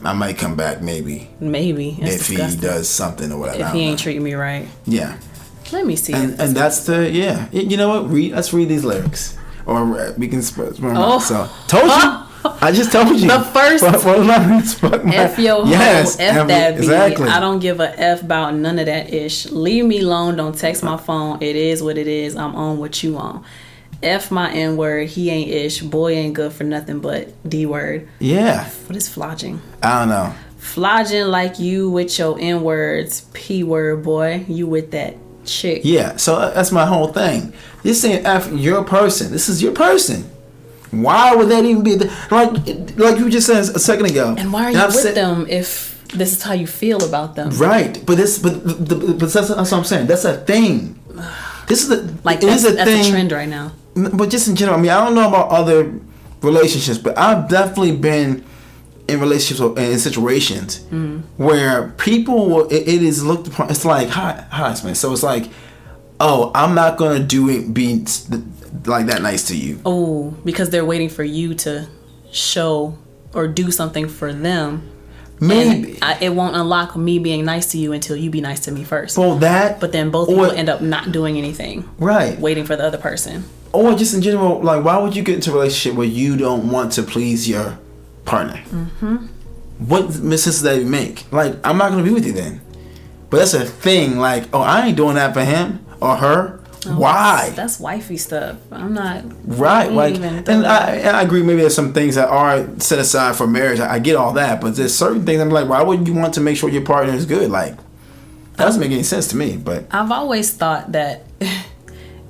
I might come back maybe if disgusting. He does something or whatever. If he ain't treating me right, let me see. And that's you know what? Let's read these lyrics, or we can. So told you. I just told you. The first F your hoe, F that B. Exactly. I don't give a F about none of that ish. Leave me alone. Don't text my phone. It is what it is. I'm on what you on. F my N word. He ain't ish. Boy ain't good for nothing but D word. Yeah. What is flogging? I don't know. Flogging like you with your N words. P word boy. You with that chick. Yeah. So that's my whole thing. You're saying F your person. This is your person. Why would that even be like you just said a second ago? And why are you with them if this is how you feel about them? Right, but that's what I'm saying. That's a thing. This is that's a trend right now. but just in general, I mean, I don't know about other relationships, but I've definitely been in relationships and in situations where people, it is looked upon, it's like harassment. So it's like, oh, I'm not gonna be like that nice to you. Oh, because they're waiting for you to show or do something for them. Maybe it won't unlock me being nice to you until you be nice to me first. Well, but then both people end up not doing anything. Right. Waiting for the other person. Or just in general, like, why would you get into a relationship where you don't want to please your partner? What sense does that make? Like, I'm not gonna be with you then. But that's a thing. Like, oh, I ain't doing that for him or her. Oh, why? That's wifey stuff. I'm not. Right. Like, and I agree. Maybe there's some things that are set aside for marriage. I get all that, but there's certain things I'm like, why would you want to make sure your partner is good? Like, that doesn't make any sense to me. But I've always thought that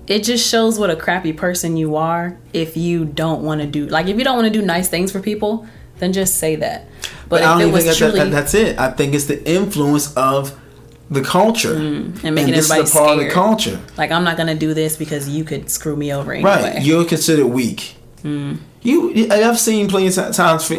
it just shows what a crappy person you are if you don't want to do, like, if you don't want to do nice things for people, then just say that. But I if don't it was think truly, that's it. I think it's the influence of the culture and making this everybody is a part scared. of the culture. Like, I'm not gonna do this because you could screw me over anyway. Right, you're considered weak. I've seen plenty of times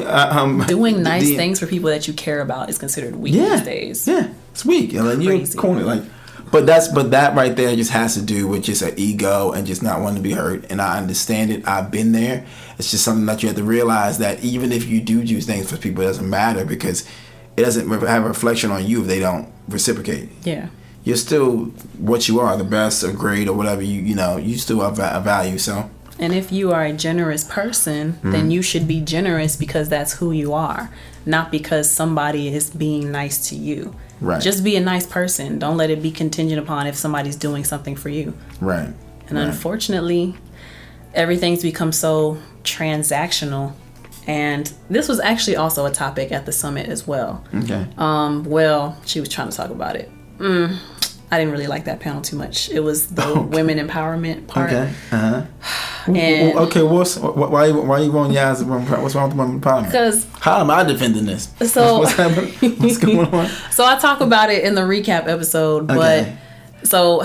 doing nice things for people that you care about is considered weak these days. Yeah, it's weak. You're corny. Like, but that right there just has to do with just an ego and just not wanting to be hurt. And I understand it. I've been there. It's just something that you have to realize that even if you do things for people, it doesn't matter because it doesn't have a reflection on you if they don't reciprocate. Yeah. You're still what you are, the best or great or whatever, you still have a value. So. And if you are a generous person, then you should be generous because that's who you are, not because somebody is being nice to you. Right. Just be a nice person. Don't let it be contingent upon if somebody's doing something for you. Right. And unfortunately, everything's become so transactional. And this was actually also a topic at the summit as well. Okay. Well, she was trying to talk about it. I didn't really like that panel too much. It was the women empowerment part. Okay. And okay, why you on Yaz? What's wrong with women empowerment? Because how am I defending this? So what's happening? What's going on? So I talk about it in the recap episode, but so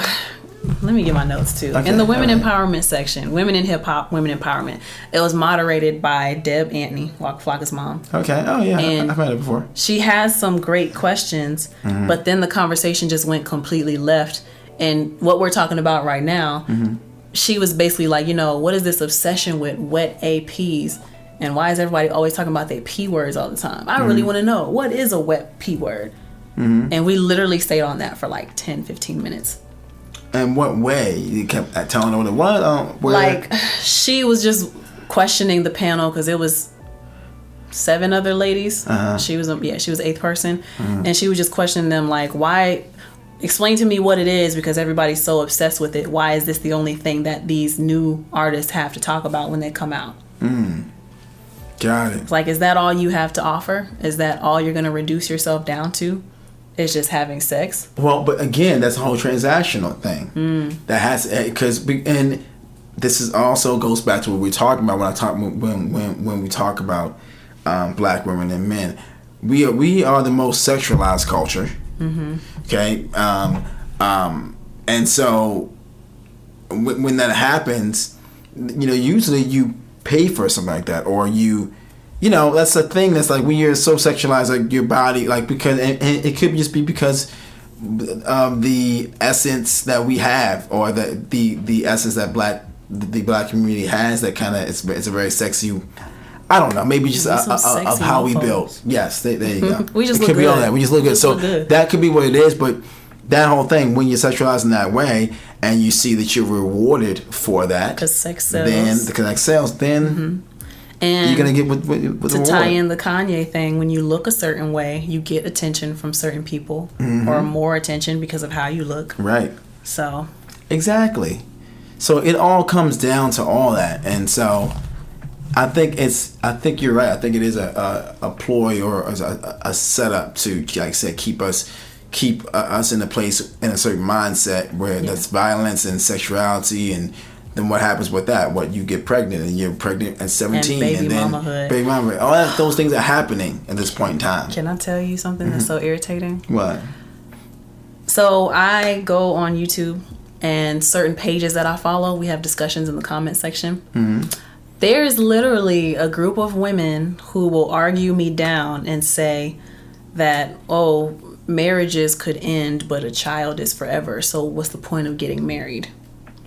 let me get my notes too. In the women empowerment section, women in hip hop, women empowerment. It was moderated by Deb Antony, Flocka's mom. Okay. Oh yeah, and I've heard it before. She has some great questions, but then the conversation just went completely left. And what we're talking about right now, she was basically like, what is this obsession with wet APs? And why is everybody always talking about their P words all the time? I really want to know, what is a wet P word? And we literally stayed on that for like 10, 15 minutes. In what way? You kept telling her what? Like, she was just questioning the panel because it was 7 other ladies. She was 8th person. And she was just questioning them like, why... Explain to me what it is because everybody's so obsessed with it. Why is this the only thing that these new artists have to talk about when they come out? Got it. It's like, is that all you have to offer? Is that all you're going to reduce yourself down to? It's just having sex? Well, but again, that's a whole transactional thing. That has, and this is also goes back to what we're talking about when we talk about black women and men. We are the most sexualized culture. Okay, and so when that happens, usually you pay for something like that, or that's the thing. That's like when you're so sexualized, like your body, like because and it could just be because of the essence that we have, or the essence that the black community has. That kind of it's a very sexy. I don't know. Maybe just of how we built. Yes, there you go. We just it look could good. be all that. We just look good. So good. That could be what it is. But that whole thing, when you're sexualized in that way, and you see that you're rewarded for that, because sex sells. Then and you're gonna get with the to reward. tie in the Kanye thing. When you look a certain way, you get attention from certain people, or more attention because of how you look. Right. So. Exactly. So it all comes down to all that, and so. I think you're right. I think it is a ploy or a setup to, like I said, keep us in a place in a certain mindset where that's violence and sexuality, and then what happens with that? What, you get pregnant and you're pregnant at 17, and then baby mamahood. All those things are happening at this point in time. Can I tell you something that's so irritating? What? So I go on YouTube and certain pages that I follow, we have discussions in the comment section. There's literally a group of women who will argue me down and say that, oh, marriages could end, but a child is forever. So what's the point of getting married?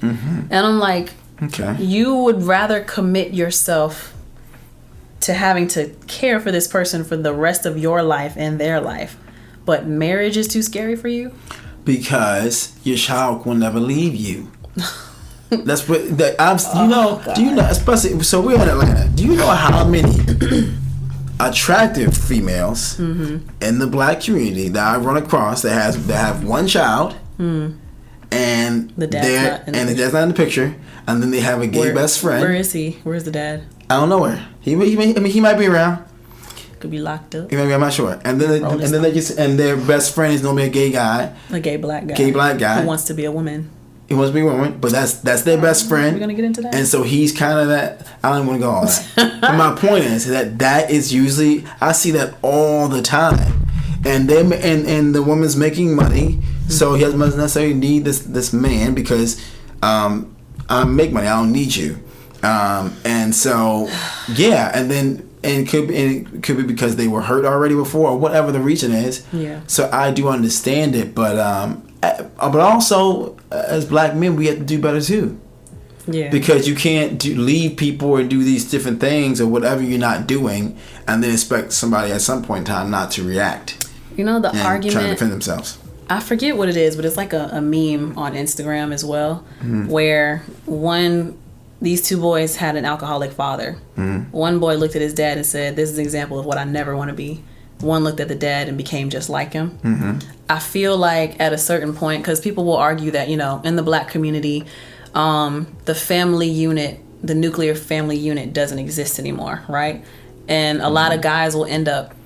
And I'm like, Okay. you would rather commit yourself to having to care for this person for the rest of your life and their life, but marriage is too scary for you? Because your child will never leave you. That's what do you know, especially, so we're in Atlanta, do you know how many attractive females in the black community that I run across that have one child and The dad's not in the picture, and then they have a gay best friend. Where is he? Where's the dad? I don't know where. He might be around. Could be locked up. He might be, I'm not sure. And then their best friend is normally a gay guy. A gay black guy. Who wants to be a woman. He wants to be a woman, but that's their best friend. We're gonna get into that. And so he's kind of that. I don't even want to go all that. But my point is that is usually, I see that all the time, and the woman's making money, so he doesn't necessarily need this man because I make money. I don't need you, and so yeah, and it could be because they were hurt already before, or whatever the reason is. Yeah. So I do understand it, but also as black men, we have to do better too. Yeah. Because you can't leave people or do these different things or whatever you're not doing, and then expect somebody at some point in time not to react. You know, the and argument, trying to defend themselves. I forget what it is, but it's like a meme on Instagram as well, where these two boys had an alcoholic father. One boy looked at his dad and said, "This is an example of what I never want to be." One looked at the dad and became just like him. I feel like at a certain point, because people will argue that, in the black community, the family unit, the nuclear family unit doesn't exist anymore, right? And a lot of guys will end up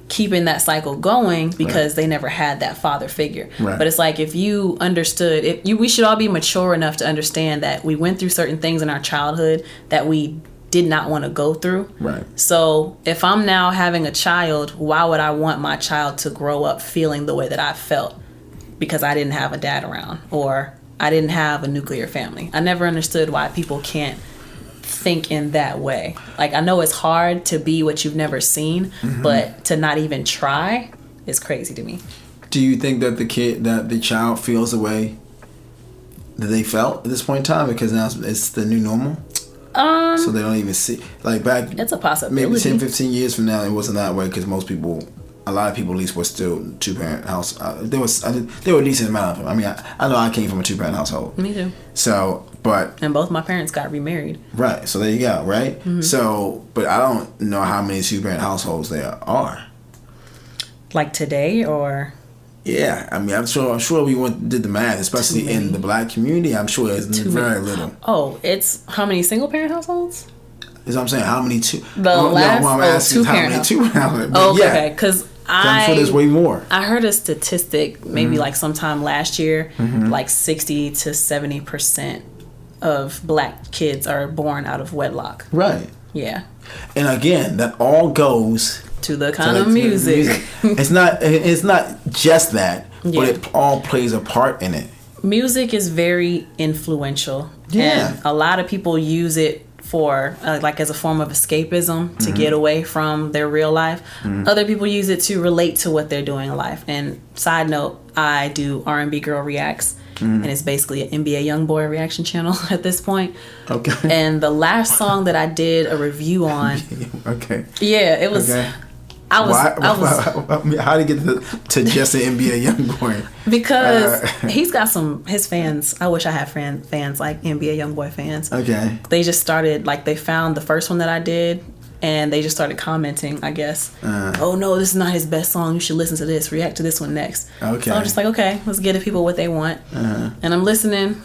keeping that cycle going because they never had that father figure. Right. But it's like, if you understood, we should all be mature enough to understand that we went through certain things in our childhood that we did not want to go through. Right. So if I'm now having a child, why would I want my child to grow up feeling the way that I felt because I didn't have a dad around, or I didn't have a nuclear family? I never understood why people can't think in that way. Like, I know it's hard to be what you've never seen, but to not even try is crazy to me. Do you think that the child feels the way that they felt at this point in time because now it's the new normal? So they don't even see, like, back, it's a possibility. Maybe 10, 15 years from now, it wasn't that way because a lot of people at least were still two-parent house. There were a decent amount of them. I mean, I know I came from a two-parent household. Me too. So, and both my parents got remarried. Right. So there you go. Right. So, but I don't know how many two-parent households there are. Like today, or? Yeah, I mean, I'm sure we did the math, especially in the black community. I'm sure it's very little. Oh, it's how many single-parent households? That's what I'm saying. How many two? Two-parent. Oh, okay, because I'm sure there's way more. I heard a statistic maybe like sometime last year, like 60 to 70% of black kids are born out of wedlock. Right. Yeah. And again, that all goes to the kind of music. It's not just that, but it all plays a part in it. Music is very influential. Yeah. And a lot of people use it for like as a form of escapism to get away from their real life. Other people use it to relate to what they're doing in life. And side note, I do R&B Girl Reacts, and it's basically an NBA YoungBoy reaction channel at this point. Okay. And the last song that I did a review on, yeah, it was. Okay. How did you get to just an NBA YoungBoy? Because he's got his fans. I wish I had fans like NBA YoungBoy fans. Okay. They just started, like, they found the first one that I did, and they just started commenting, I guess. Oh, no, this is not his best song. You should listen to this. React to this one next. Okay. So I'm just like, okay, let's give the people what they want. And I'm listening,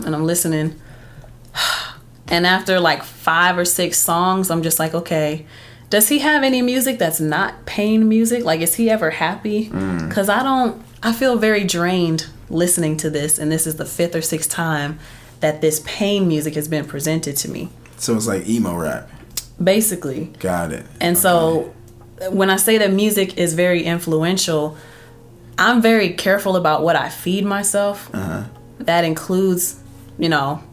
And after, like, 5 or 6 songs, I'm just like, okay, does he have any music that's not pain music? Like, is he ever happy? Because I feel very drained listening to this, and this is the 5th or 6th time that this pain music has been presented to me. So it's like emo rap. Basically. Got it. And so when I say that music is very influential, I'm very careful about what I feed myself. That includes you know,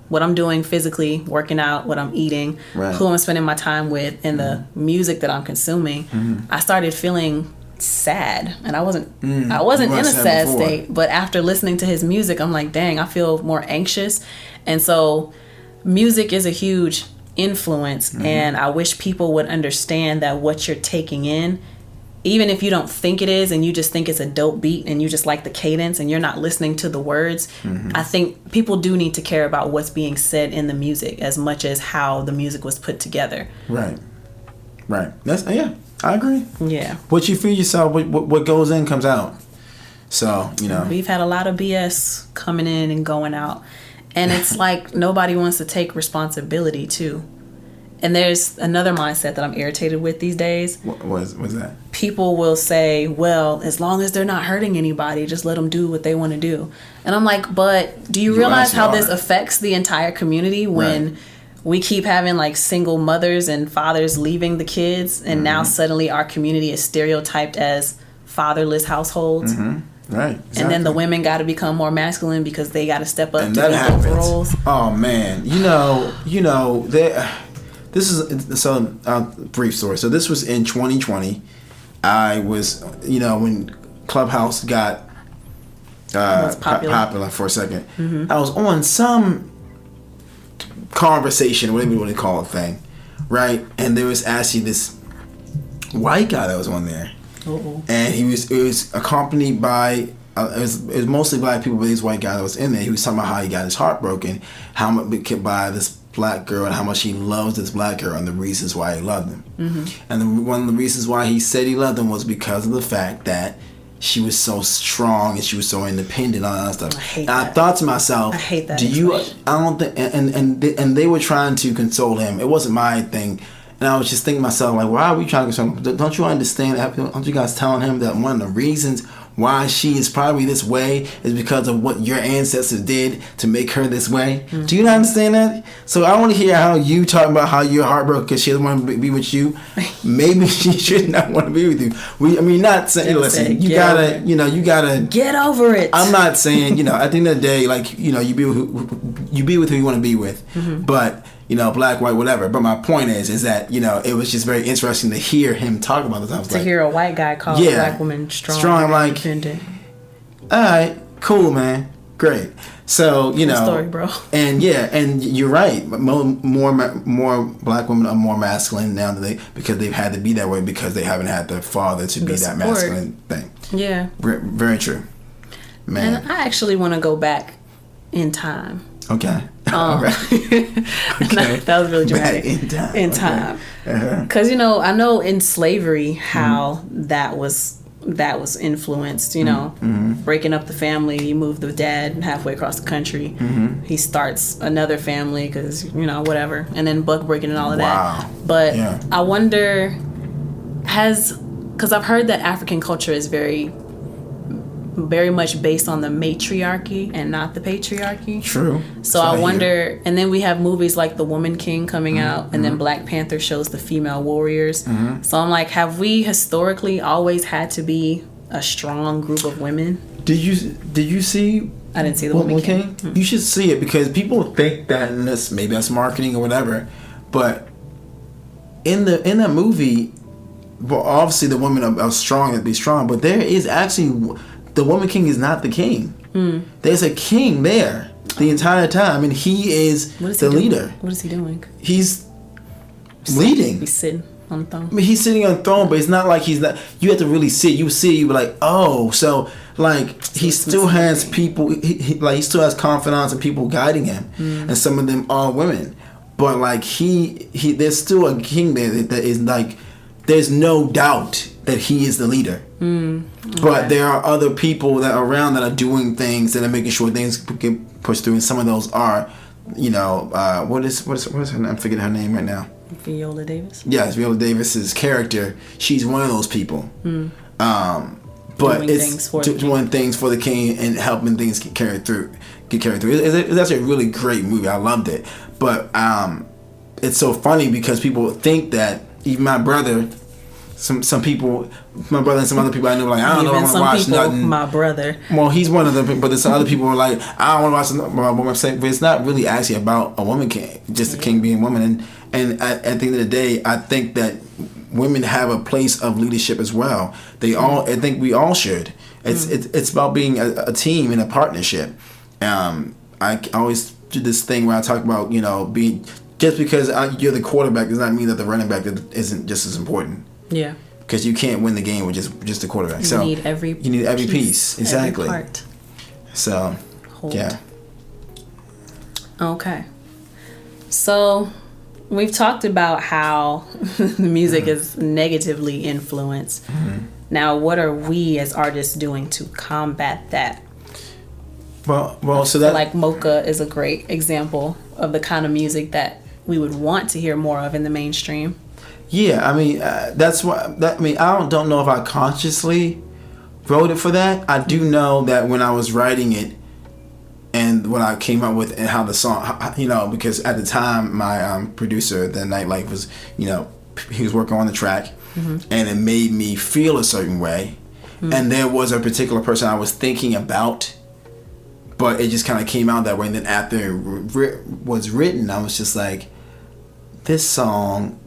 what I'm doing physically, working out, what I'm eating, Right. who I'm spending my time with, and the music that I'm consuming, I started feeling sad, and I wasn't in a sad state, but after listening to his music, I'm like, dang, I feel more anxious. And so music is a huge influence, and I wish people would understand that what you're taking in, even if you don't think it is and you just think it's a dope beat and you just like the cadence and you're not listening to the words, I think people do need to care about what's being said in the music as much as how the music was put together. Right. That's I agree. Yeah. What you feed yourself, what goes in comes out. So, you know. We've had a lot of BS coming in and going out. And it's like nobody wants to take responsibility too. And there's another mindset that I'm irritated with these days. What was that? People will say, well, as long as they're not hurting anybody, just let them do what they want to do. And I'm like, but do you realize how this affects the entire community when we keep having like single mothers and fathers leaving the kids, and now suddenly our community is stereotyped as fatherless households? Right. Exactly. And then the women got to become more masculine because they got to step up and to that those roles. Oh man, this is brief story. So this was in 2020. I was, when Clubhouse got popular for a second. I was on some conversation, whatever you want to call it, thing, right? And there was actually this white guy that was on there. And it was accompanied by it was mostly black people, but this white guy that was in there, he was talking about how he got his heart broken, how much by this black girl, and how much he loves this black girl, and the reasons why he loved them. And one of the reasons why he said he loved them was because of the fact that she was so strong and she was so independent and all that stuff. I thought to myself, I hate that. I don't think, and they were trying to console him. It wasn't my thing. And I was just thinking to myself, like, why are we trying to console him? Don't you understand? Aren't you guys telling him that one of the reasons why she is probably this way is because of what your ancestors did to make her this way? Do you not understand that? So I want to hear how you talk about how you're heartbroken because she doesn't want to be with you. Maybe she should not want to be with you. Not saying, listen, you gotta get over it. I'm not saying, at the end of the day, like, you be with who you want to be with. But black, white, whatever. But my point is that, it was just very interesting to hear him talk about this. I was to hear a white guy call a black woman strong, like, independent. All right, cool, man, great. So, story, bro. And and you're right. More black women are more masculine now because they've had to be that way because they haven't had their father to be that masculine thing. Yeah, very true, man. And I actually want to go back in time. Okay. Right. Okay. That was really dramatic. In time. Because I know in slavery how that was influenced. Breaking up the family. You move the dad halfway across the country. He starts another family because whatever, and then buck breaking and all of that. But I wonder, because I've heard that African culture is very much based on the matriarchy and not the patriarchy. True. So I wonder, and then we have movies like The Woman King coming out, and then Black Panther shows the female warriors. So I'm like, have we historically always had to be a strong group of women? Did you see? I didn't see The Woman King. You should see it because people think that, and maybe that's marketing or whatever, but in that movie, well, obviously the women are strong and be strong, but there is actually. The Woman King is not the king. There's a king there the entire time, and he is the leader. What is he doing? He's leading. He's sitting on the throne. I mean, he's sitting on the throne, but it's not like he's not. You have to really see. You see, you be like, oh, so like he still has people. He still has confidants and people guiding him, and some of them are women. But like he there's still a king there that is like, there's no doubt that he is the leader. But there are other people that are around that are doing things that are making sure things get pushed through, and some of those are, what is her name? I'm forgetting her name right now. Viola Davis. Yes, Viola Davis's character. She's one of those people. But doing things for the king and helping things get carried through. It's actually a really great movie. I loved it. But it's so funny because people think that, even my brother some people, my brother and some other people I know, like, I don't know, I Even want to some watch people, nothing. my brother. Well, he's one of them, but there's some other people who are like, I don't want to watch a woman say, but it's not really actually about a woman king, just a king being a woman. And at the end of the day, I think that women have a place of leadership as well. I think we all should. It's about being a team and a partnership. I always do this thing where I talk about, being, just because you're the quarterback does not mean that the running back isn't just as important. Yeah. Because you can't win the game with just the quarterback. You need every piece. Exactly. Every part. So, yeah. Okay. So, we've talked about how the music is negatively influenced. Mm-hmm. Now, what are we as artists doing to combat that? Well, so that, like, Mocha is a great example of the kind of music that we would want to hear more of in the mainstream. Yeah, I mean, that's what. I don't know if I consciously wrote it for that. I do know that when I was writing it, and what I came up with, and how the song, because at the time my producer, the Nightlife, was, he was working on the track, mm-hmm. and it made me feel a certain way, mm-hmm. and there was a particular person I was thinking about, but it just kind of came out that way. And then after it was written, I was just like, this song,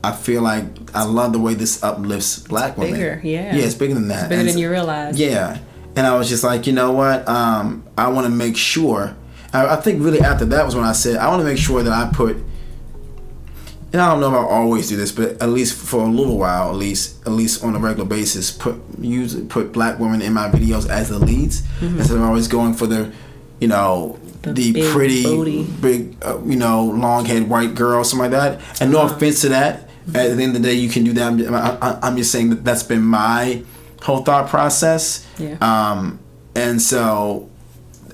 I feel like I love the way this uplifts black women. Bigger, yeah. Yeah, it's bigger than that. It's bigger than you realize. Yeah. And I was just like, you know what? I want to make sure. I think really after that was when I said, I want to make sure that I put, and I don't know if I'll always do this, but at least for a little while, at least on a regular basis, put black women in my videos as the leads, mm-hmm. instead of always going for the big pretty, booty. Big, long head white girl, something like that. And no offense to that. At the end of the day, you can do that. I'm just saying that that's been my whole thought process. Yeah. And so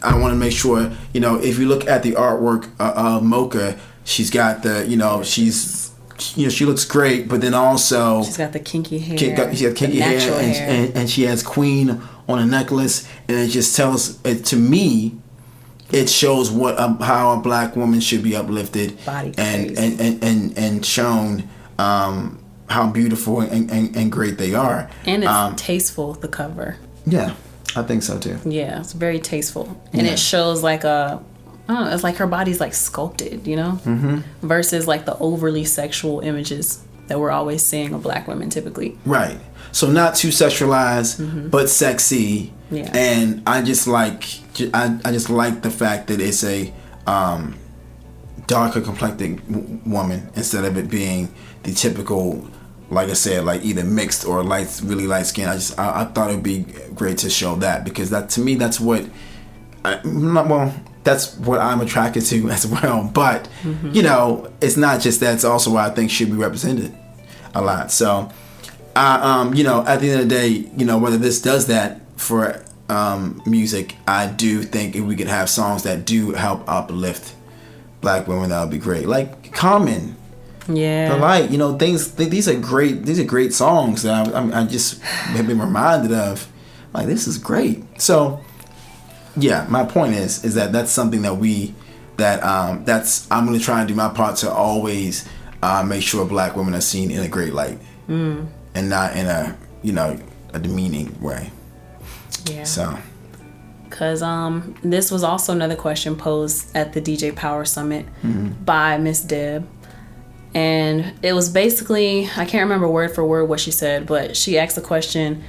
I want to make sure, if you look at the artwork of Mocha, she's got the, she looks great, but then also she's got the kinky hair. She got kinky hair, and she has Queen on a necklace, and it just tells to me. It shows how a black woman should be uplifted and shown how beautiful and great they are. And it's tasteful, the cover. Yeah, I think so too. Yeah, it's very tasteful. And it shows it's like her body's like sculpted, mm-hmm. versus like the overly sexual images that we're always seeing of black women typically. Right. So not too sexualized, mm-hmm. but sexy. Yeah. And I just like the fact that it's a darker complected woman instead of it being the typical, like I said, like either mixed or really light skin. I thought it'd be great to show that, because that, to me, that's what that's what I'm attracted to as well. But mm-hmm. It's not just that; it's also what I think should be represented a lot. So, at the end of the day, whether this does that for music, I do think if we could have songs that do help uplift black women, that would be great. Like Common, The Light, these are great songs that I just have been reminded of. Like, this is great. So, yeah, my point is that that's something that I'm going to try and do my part to always make sure black women are seen in a great light, and not in a demeaning way. Yeah. So, because this was also another question posed at the DJ Power Summit mm-hmm. by Miss Deb, and it was basically, I can't remember word for word what she said, but she asked the question,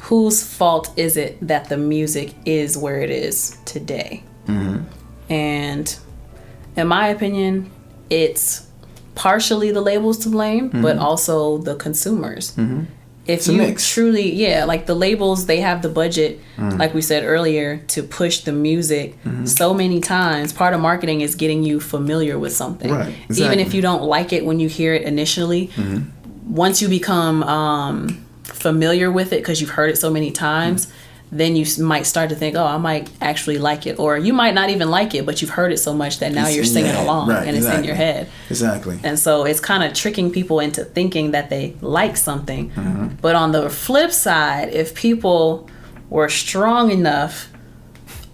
whose fault is it that the music is where it is today? Mm-hmm. And in my opinion, it's partially the labels to blame, mm-hmm. but also the consumers. Mm-hmm. If you truly, like the labels, they have the budget, like we said earlier, to push the music mm-hmm. so many times. Part of marketing is getting you familiar with something. Right, exactly. Even if you don't like it when you hear it initially, mm-hmm. once you become familiar with it because you've heard it so many times, mm-hmm. then you might start to think, I might actually like it. Or you might not even like it, but you've heard it so much that now you're singing along, and it's in your head. Exactly. And so it's kind of tricking people into thinking that they like something. Mm-hmm. But on the flip side, if people were strong enough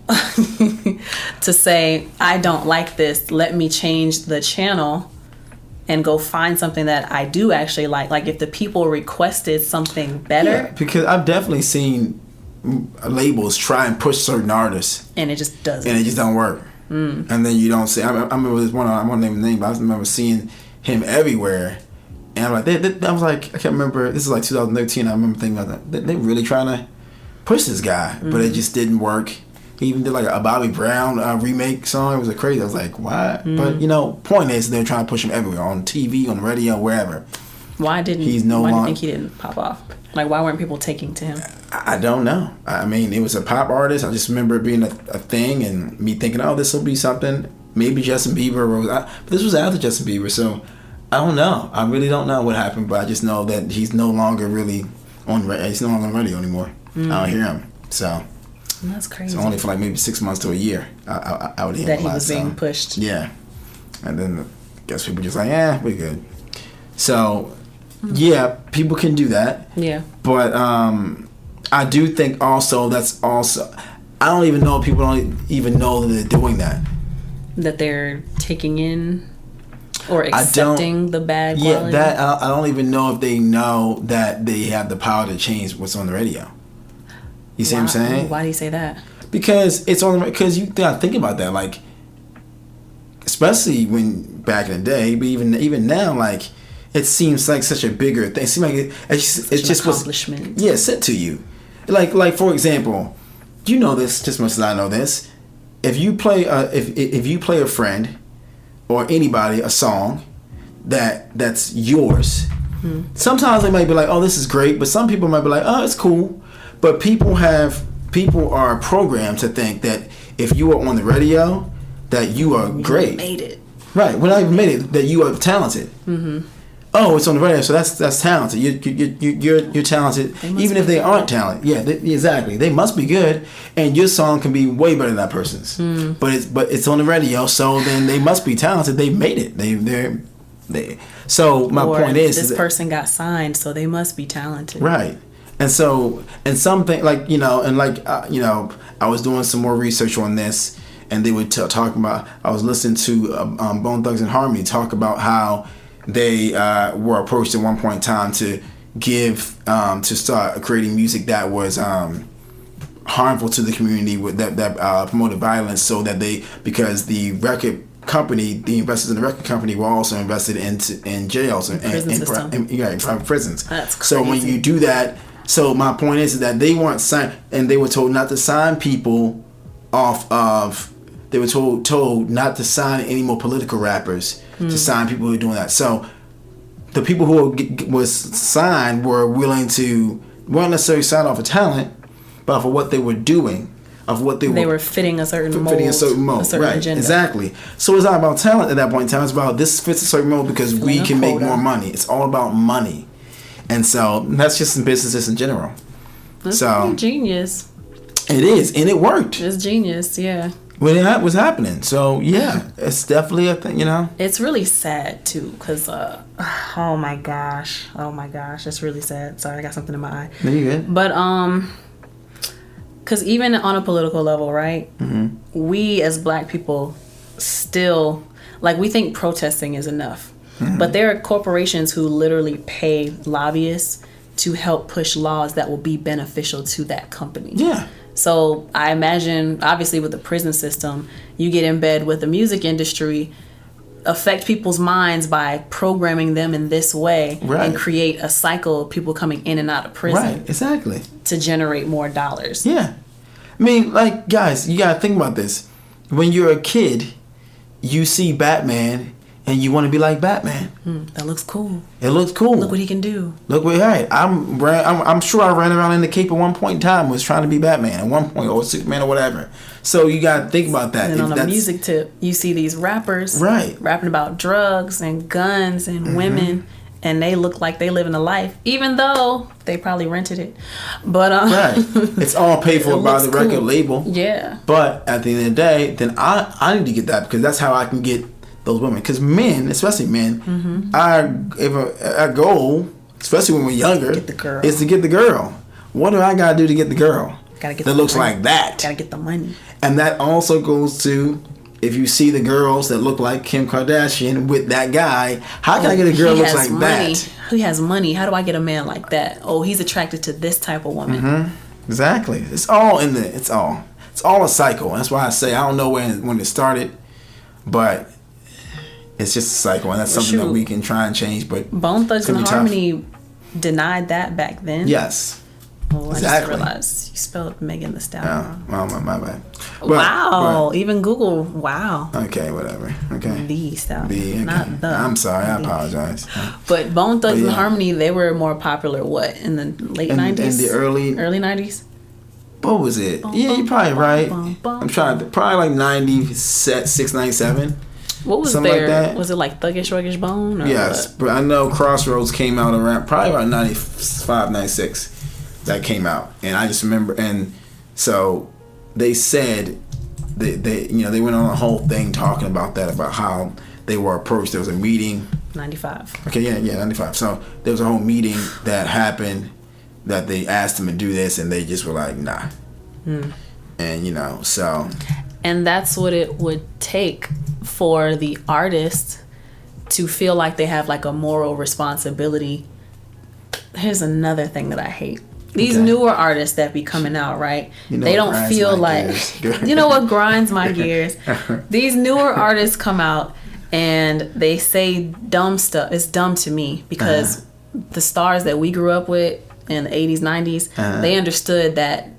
to say, I don't like this, let me change the channel and go find something that I do actually like if the people requested something better. Yeah, because I've definitely seen labels try and push certain artists, and it just doesn't. And it just don't work. And then you don't see. I remember this one. I won't name the name, but I remember seeing him everywhere. And I'm like, I was like, I can't remember. This is like 2013. I remember thinking about that. They really trying to push this guy, but it just didn't work. He even did like a Bobby Brown remake song. It was crazy. I was like, why? But point is, they're trying to push him everywhere, on TV, on the radio, wherever. Why do you think he didn't pop off? Like, why weren't people taking to him? I don't know. I mean, it was a pop artist. I just remember it being a thing and me thinking, oh, this will be something. Maybe Justin Bieber. But this was after Justin Bieber, so I don't know. I really don't know what happened, but I just know that he's no longer really he's no longer on radio anymore. I don't hear him. So that's crazy. So only for like maybe 6 months to a year, I would hear that him a lot. He was being pushed. Yeah. And then I guess people just like, yeah, we're good. So yeah, people can do that. Yeah. But I do think also I don't even know if people don't even know that they're doing that. That they're taking in or accepting the bad quality? Yeah, I don't even know if they know that they have the power to change what's on the radio. You see what I'm saying? Why do you say that? Because it's on because you gotta think about that, like, especially when back in the day, but even now, like, it seems like such a bigger thing. It seems like it's just accomplishment. Sent to you. Like for example, you know this just as much as I know this. If you play if you play a friend or anybody a song that's yours, sometimes they might be like, oh, this is great, but some people might be like, oh, it's cool. But people are programmed to think that if you are on the radio, that you are great. Made it. Right. When I even made it, that you are talented. Mm-hmm. Oh, it's on the radio, so that's talented. You're talented, even if they aren't talented. Yeah, exactly. They must be good, and your song can be way better than that person's. But it's on the radio, so then they must be talented. They made it. They. So my point is, this person got signed, so they must be talented. Right. And so, and something like, I was doing some more research on this, and they were talking about, I was listening to Bone Thugs and Harmony talk about how they were approached at one point in time to to start creating music that was harmful to the community, that promoted violence, so that because the record company, the investors in the record company were also invested in jails and private prisons. That's crazy. So when you do that, so my point is that they weren't signed, and they were told not to sign people off of. They were told not to sign any more political rappers, to sign people who are doing that. So the people who was signed weren't necessarily signed off of talent, but off of what they were doing, of what they were fitting a certain mold, a certain right? Agenda. Exactly. So it's not about talent at that point in time. It's about this fits a certain mold because we can make more money. It's all about money. And so that's just in businesses in general. That's genius. It is, and it worked. It's genius, yeah. When it was happening. So, yeah, it's definitely a thing, It's really sad, too, because, oh my gosh, it's really sad. Sorry, I got something in my eye. No, you're good. But, because even on a political level, right, we as black people still, like, we think protesting is enough. But there are corporations who literally pay lobbyists to help push laws that will be beneficial to that company. Yeah. So I imagine, obviously, with the prison system, you get in bed with the music industry, affect people's minds by programming them in this way, and create a cycle of people coming in and out of prison. Right, exactly. To generate more dollars. Yeah. I mean, like, guys, you got to think about this. When you're a kid, you see Batman and you want to be like Batman. That looks cool. It looks cool. Look what he can do. Look what I'm sure I ran around in the cape at one point in time, was trying to be Batman at one point, or Superman or whatever. So you got to think about that. And on a music tip, you see these rappers rapping about drugs and guns and women, and they look like they living a life, even though they probably rented it. But it's all paid for by the record label. Yeah. But at the end of the day, then I need to get that, because that's how I can get those women. Because men, especially men, our goal, especially when we're younger, is to get the girl. What do I gotta do to get the girl? Gotta get that looks like that. Gotta get the money. And that also goes to if you see the girls that look like Kim Kardashian with that guy, how can I get a girl that looks like money. that? He has money. How do I get a man like that? Oh, he's attracted to this type of woman. Exactly. It's all in the. It's all a cycle. That's why I say I don't know when it started, but it's just a cycle, and that's something that we can try and change. But Bone Thugs and Harmony denied that back then. Yes. Oh, exactly. I just realized you spelled Megan Thee Stallion wrong. Oh, my bad. Wow. Even Google. Wow. Okay, whatever. Okay. The Stallion. Okay. Not the. I'm sorry. I apologize. But Bone Thugs and Harmony, they were more popular, what, in the late 90s? In the early 90s? What was it? You're probably right. I'm trying to, probably like 96, 97. What was something there? Like that. Was it like Thuggish Ruggish Bone? Or yes, what? but I know Crossroads came out around probably about 95, 96. That came out, and I just remember, and so they said they went on a whole thing talking about that, about how they were approached. There was a meeting. 95. Okay, yeah, 95. So there was a whole meeting that happened that they asked them to do this, and they just were like, nah. And so. And that's what it would take for the artist to feel like they have like a moral responsibility. Here's another thing that I hate. These newer artists that be coming out, right? They don't feel like, you know what grinds my gears? These newer artists come out and they say dumb stuff. It's dumb to me because the stars that we grew up with in the 80s, 90s, they understood that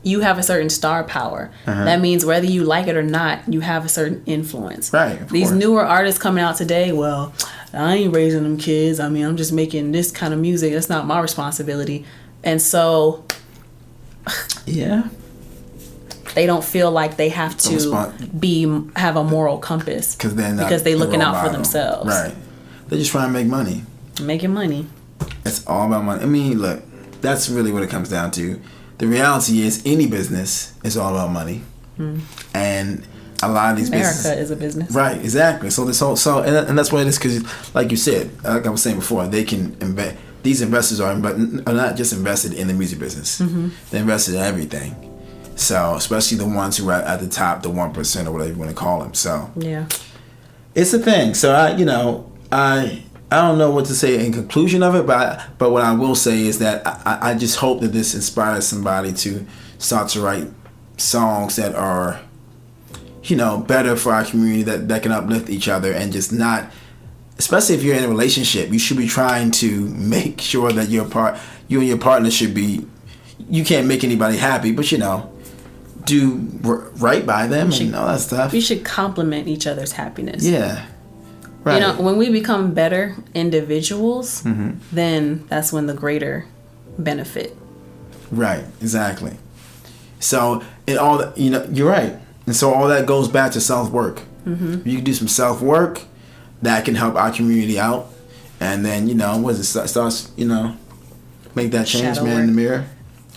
you have a certain star power. That means whether you like it or not, you have a certain influence. Right. These newer artists coming out today, well, I ain't raising them kids. I mean, I'm just making this kind of music. That's not my responsibility. And so, yeah, they don't feel like they have to have a moral compass because they're looking out for themselves. Right. They're just trying to make money. Making money. It's all about money. I mean, look, that's really what it comes down to. The reality is, any business is all about money, and a lot of these America is a business. Right, exactly. So this whole and that's what it is, because, like you said, like I was saying before, they can invest. These investors are not just invested in the music business; they're invested in everything. So, especially the ones who are at the top, the 1% or whatever you want to call them. So, yeah, it's a thing. So I don't know what to say in conclusion of it, but what I will say is that I just hope that this inspires somebody to start to write songs that are, better for our community, that can uplift each other, and just not, especially if you're in a relationship, you should be trying to make sure that you and your partner should be, you can't make anybody happy, but do right by them and all that stuff. You should complement each other's happiness. Yeah. Right. When we become better individuals, then that's when the greater benefit. Right, exactly. So, you're right. And so all that goes back to self-work. You can do some self-work that can help our community out. And then, starts, make that change, Shadow man, work. in the mirror.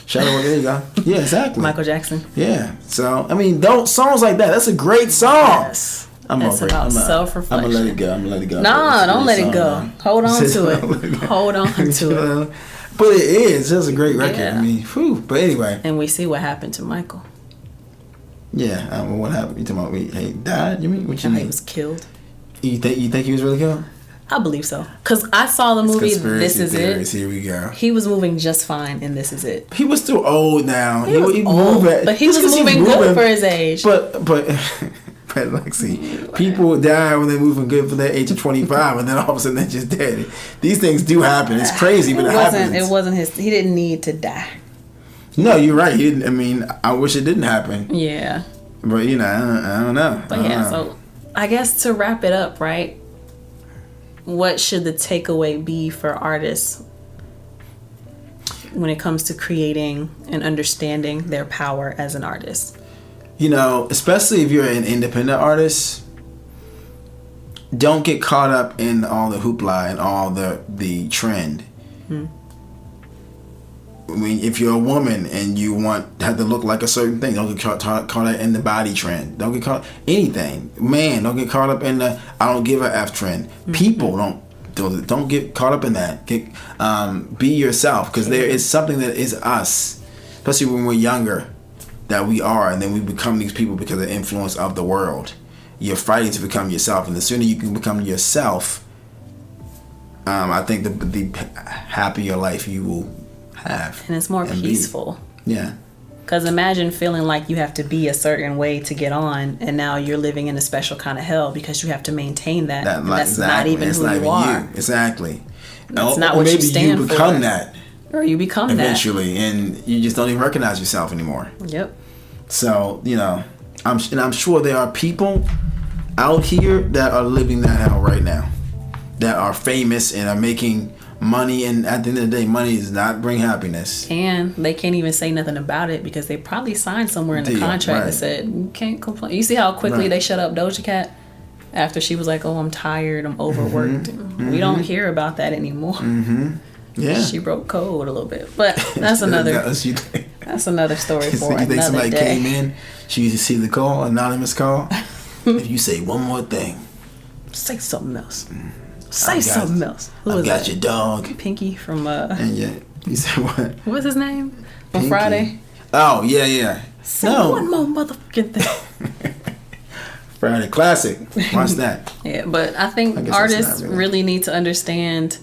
Shadow work, there you go. Yeah, exactly. Michael Jackson. Yeah. So, I mean, songs like that, that's a great song. Yes. It's about self-reflection. I'm going to let it go. No, don't let it go. Hold on to it. Hold on to it. But it is. It's a great record. Yeah. I mean, whew. But anyway. And we see what happened to Michael. Yeah. What happened? You talking about he died? You mean? What you mean? He was killed. You think he was really killed? I believe so. Because I saw the movie This Is theories. It. Here we go. He was moving just fine in This Is It. He was still old now. He was old, but he was moving good for his age. But LexC, people die when they're moving good for their age of 25, and then all of a sudden they're just dead. These things do happen. It's crazy, but it happens. It wasn't his. He didn't need to die. No, you're right. He didn't. I mean, I wish it didn't happen. Yeah. But I don't know. But so I guess to wrap it up, right? What should the takeaway be for artists when it comes to creating and understanding their power as an artist? Especially if you're an independent artist, don't get caught up in all the hoopla and all the trend. I mean, if you're a woman and you have to look like a certain thing, don't get caught up in the body trend. Don't get caught anything. Man, don't get caught up in the I don't give a F trend. People don't get caught up in that. Be yourself, because there is something that is us, especially when we're younger, that we are, and then we become these people because of the influence of the world. you're fighting to become yourself, and the sooner you can become yourself, I think the happier life you will have. And it's more peaceful. Yeah. Because imagine feeling like you have to be a certain way to get on, and now you're living in a special kind of hell because you have to maintain that. That's not even who you are. Exactly. That's not what you stand for. Maybe you become that. Or you become eventually, and you just don't even recognize yourself anymore. Yep. So, I'm sure there are people out here that are living that hell right now, that are famous and are making money, and at the end of the day, money does not bring happiness. And they can't even say nothing about it because they probably signed somewhere in the contract that said you can't complain. You see how quickly they shut up Doja Cat after she was like, "Oh, I'm tired, I'm overworked." We don't hear about that anymore. Yeah, she broke code a little bit, but that's another that's another story for another day. You think somebody came in? She used to see the call, anonymous call. If you say one more thing, say something else. Say something else. Who was that? Your dog, Pinky from And you said what? What's his name? On Friday. Oh yeah. Say one more motherfucking thing. Friday classic. Watch that. Yeah, but I think artists really need to understand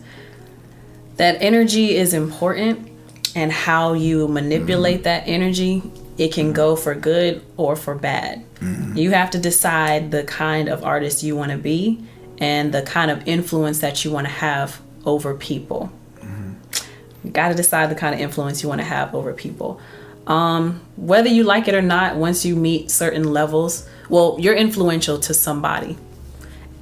that energy is important, and how you manipulate that energy, it can go for good or for bad. You have to decide the kind of artist you want to be and the kind of influence that you want to have over people. You got to decide the kind of influence you want to have over people. Whether you like it or not, once you meet certain levels, well, you're influential to somebody.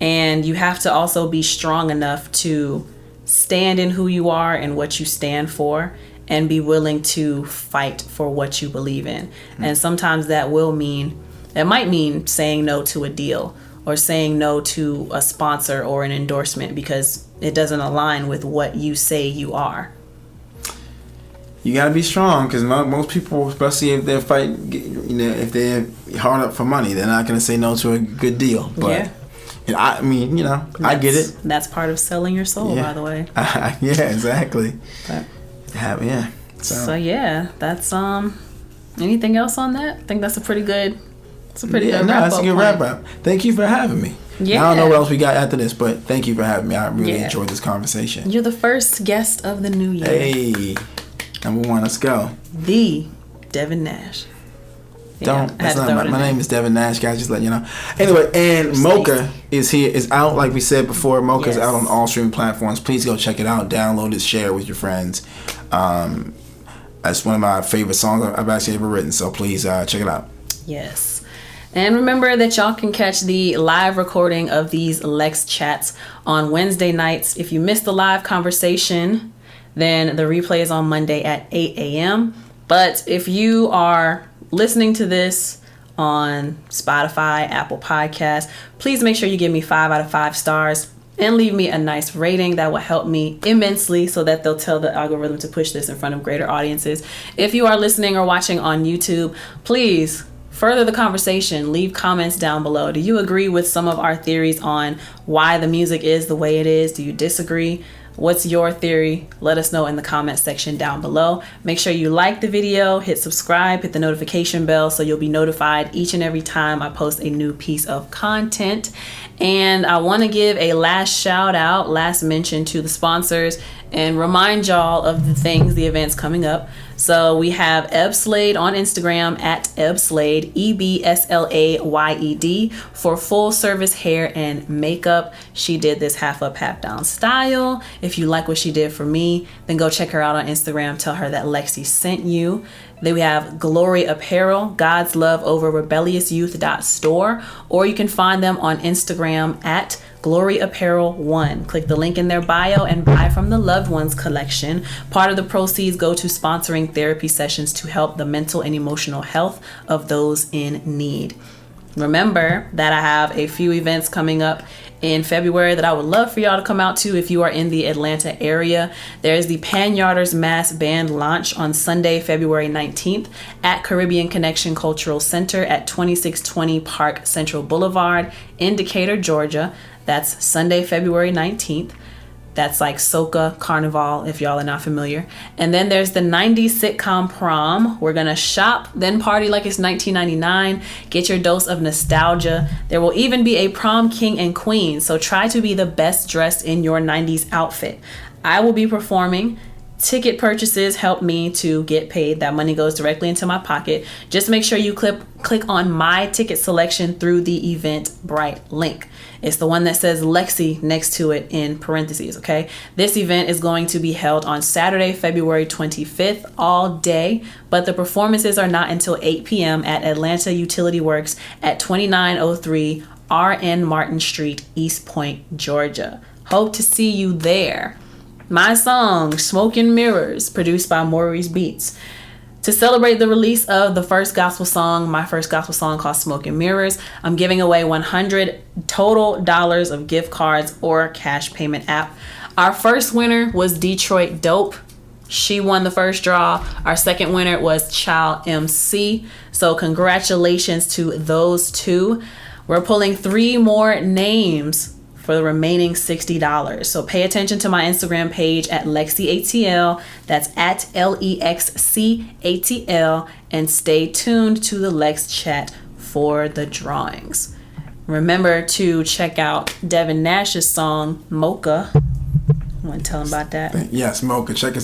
And you have to also be strong enough to stand in who you are and what you stand for, and be willing to fight for what you believe in. And sometimes that might mean saying no to a deal, or saying no to a sponsor or an endorsement because it doesn't align with what you say you are. You gotta be strong, because most people, especially if they're fighting, if they're hard up for money, they're not gonna say no to a good deal. But I mean, I get it. That's part of selling your soul, by the way. Yeah, exactly. But, So that's anything else on that? I think that's a pretty good. It's a pretty good wrap up. That's a good wrap up. Thank you for having me. Yeah. I don't know what else we got after this, but thank you for having me. I really enjoyed this conversation. You're the first guest of the new year. Hey, number one, let's go. The Devin Nash. That's not my name is Devin Nash, guys. Just letting you know. Anyway, and Mocha is out, like we said before. Mocha's out on all streaming platforms. Please go check it out. Download it, share it with your friends. That's one of my favorite songs I've actually ever written. So please check it out. Yes. And remember that y'all can catch the live recording of these LexChats on Wednesday nights. If you missed the live conversation, then the replay is on Monday at 8 a.m. But if you are listening to this on Spotify, Apple Podcasts, please make sure you give me 5 out of 5 stars and leave me a nice rating. That will help me immensely, so that they'll tell the algorithm to push this in front of greater audiences. If you are listening or watching on YouTube, please further the conversation. Leave comments down below. Do you agree with some of our theories on why the music is the way it is? Do you disagree? What's your theory? Let us know in the comment section down below. Make sure you like the video, hit subscribe, hit the notification bell so you'll be notified each and every time I post a new piece of content. And I want to give a last shout out, last mention to the sponsors, and remind y'all of the events coming up. So we have Ebslade on Instagram at Ebslade, EBSLAYED, for full service hair and makeup. She did this half up, half down style. If you like what she did for me, then go check her out on Instagram. Tell her that LexC sent you. Then we have G.L.O.R.Y Apparel, GodsLoveOverRebelliousYouth.store, or you can find them on Instagram at G.L.O.R.Y Apparel 1. Click the link in their bio and buy from the Loved Ones collection. Part of the proceeds go to sponsoring therapy sessions to help the mental and emotional health of those in need. Remember that I have a few events coming up in February that I would love for y'all to come out to if you are in the Atlanta area. There's the Pan-Yarders Mass Band launch on Sunday, February 19th at Caribbean Connection Cultural Center at 2620 Park Central Boulevard in Decatur, Georgia. That's Sunday, February 19th. That's like Soca Carnival, if y'all are not familiar. And then there's the 90s sitcom Prom. We're going to shop, then party like it's 1999. Get your dose of nostalgia. There will even be a prom king and queen, so try to be the best dressed in your 90s outfit. I will be performing. Ticket purchases help me to get paid. That money goes directly into my pocket. Just make sure you click on my ticket selection through the Eventbrite link. It's the one that says LexC next to it in parentheses, okay? This event is going to be held on Saturday, February 25th, all day, but the performances are not until 8 p.m. at Atlanta Utility Works at 2903 R.N. Martin Street, East Point, Georgia. Hope to see you there. My song, Smoke and Mirrors, produced by Maurice Beats. To celebrate the release of the first gospel song, my first gospel song called Smoke and Mirrors, I'm giving away $100 total dollars of gift cards or cash payment app. Our first winner was Detroit Dope. She won the first draw. Our second winner was Child MC. So congratulations to those two. We're pulling 3 more names for the remaining $60. So pay attention to my Instagram page at LexCATL. That's at LEXCATL. And stay tuned to the LexChat for the drawings. Remember to check out Devin Nash's song, Mocha. I want to tell him about that. Yes, Mocha. Check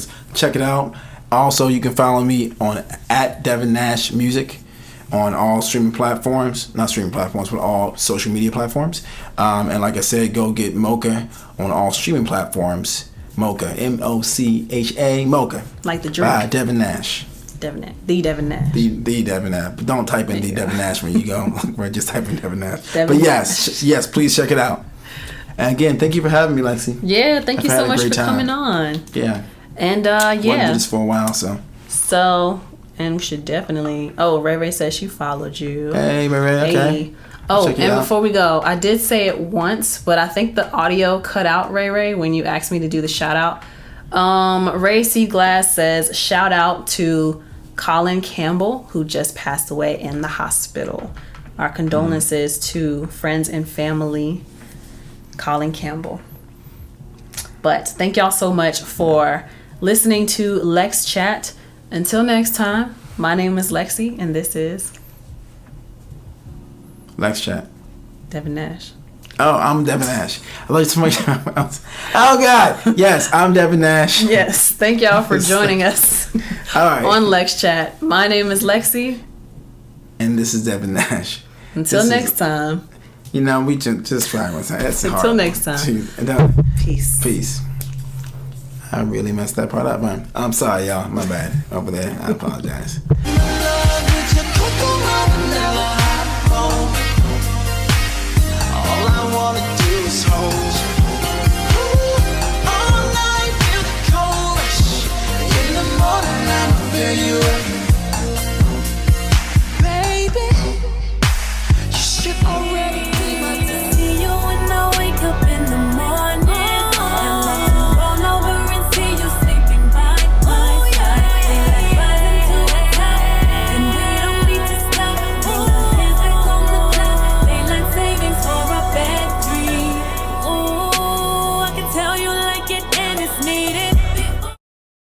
it out. Also, you can follow me on at Devin Nash Music on all streaming platforms, not streaming platforms, but all social media platforms. And like I said, go get Mocha on all streaming platforms. Mocha, M-O-C-H-A, Mocha. Like the drink. By Devin Nash. Devin Nash. The Devin Nash. The Devin Nash. But don't type in the Devin Nash when you go. Just type in Devin Nash. Devin but yes, please check it out. And again, thank you for having me, Lexi. Yeah, thank you so much for coming on. Yeah. And Wanted to do this for a while, so. And we should definitely. Oh, Ray Ray says she followed you. Hey, Ray Ray. Okay. Hey. Oh, and before we go, I did say it once, but I think the audio cut out, Ray Ray, when you asked me to do the shout out. Ray C. Glass says shout out to Colin Campbell, who just passed away in the hospital. Our condolences to friends and family, Colin Campbell. But thank y'all so much for listening to LexChat. Until next time, my name is Lexi, and this is LexChat. Devin Nash. Oh, I'm Devin Nash. I like somebody else. Oh God, yes, I'm Devin Nash. Yes, thank y'all for joining us All right. on LexChat. My name is Lexi, and this is Devin Nash. Until next time. You know, we just try one time. That's Until next time. Peace. Peace. I really messed that part up, man. I'm sorry, y'all. My bad. Over there. I apologize.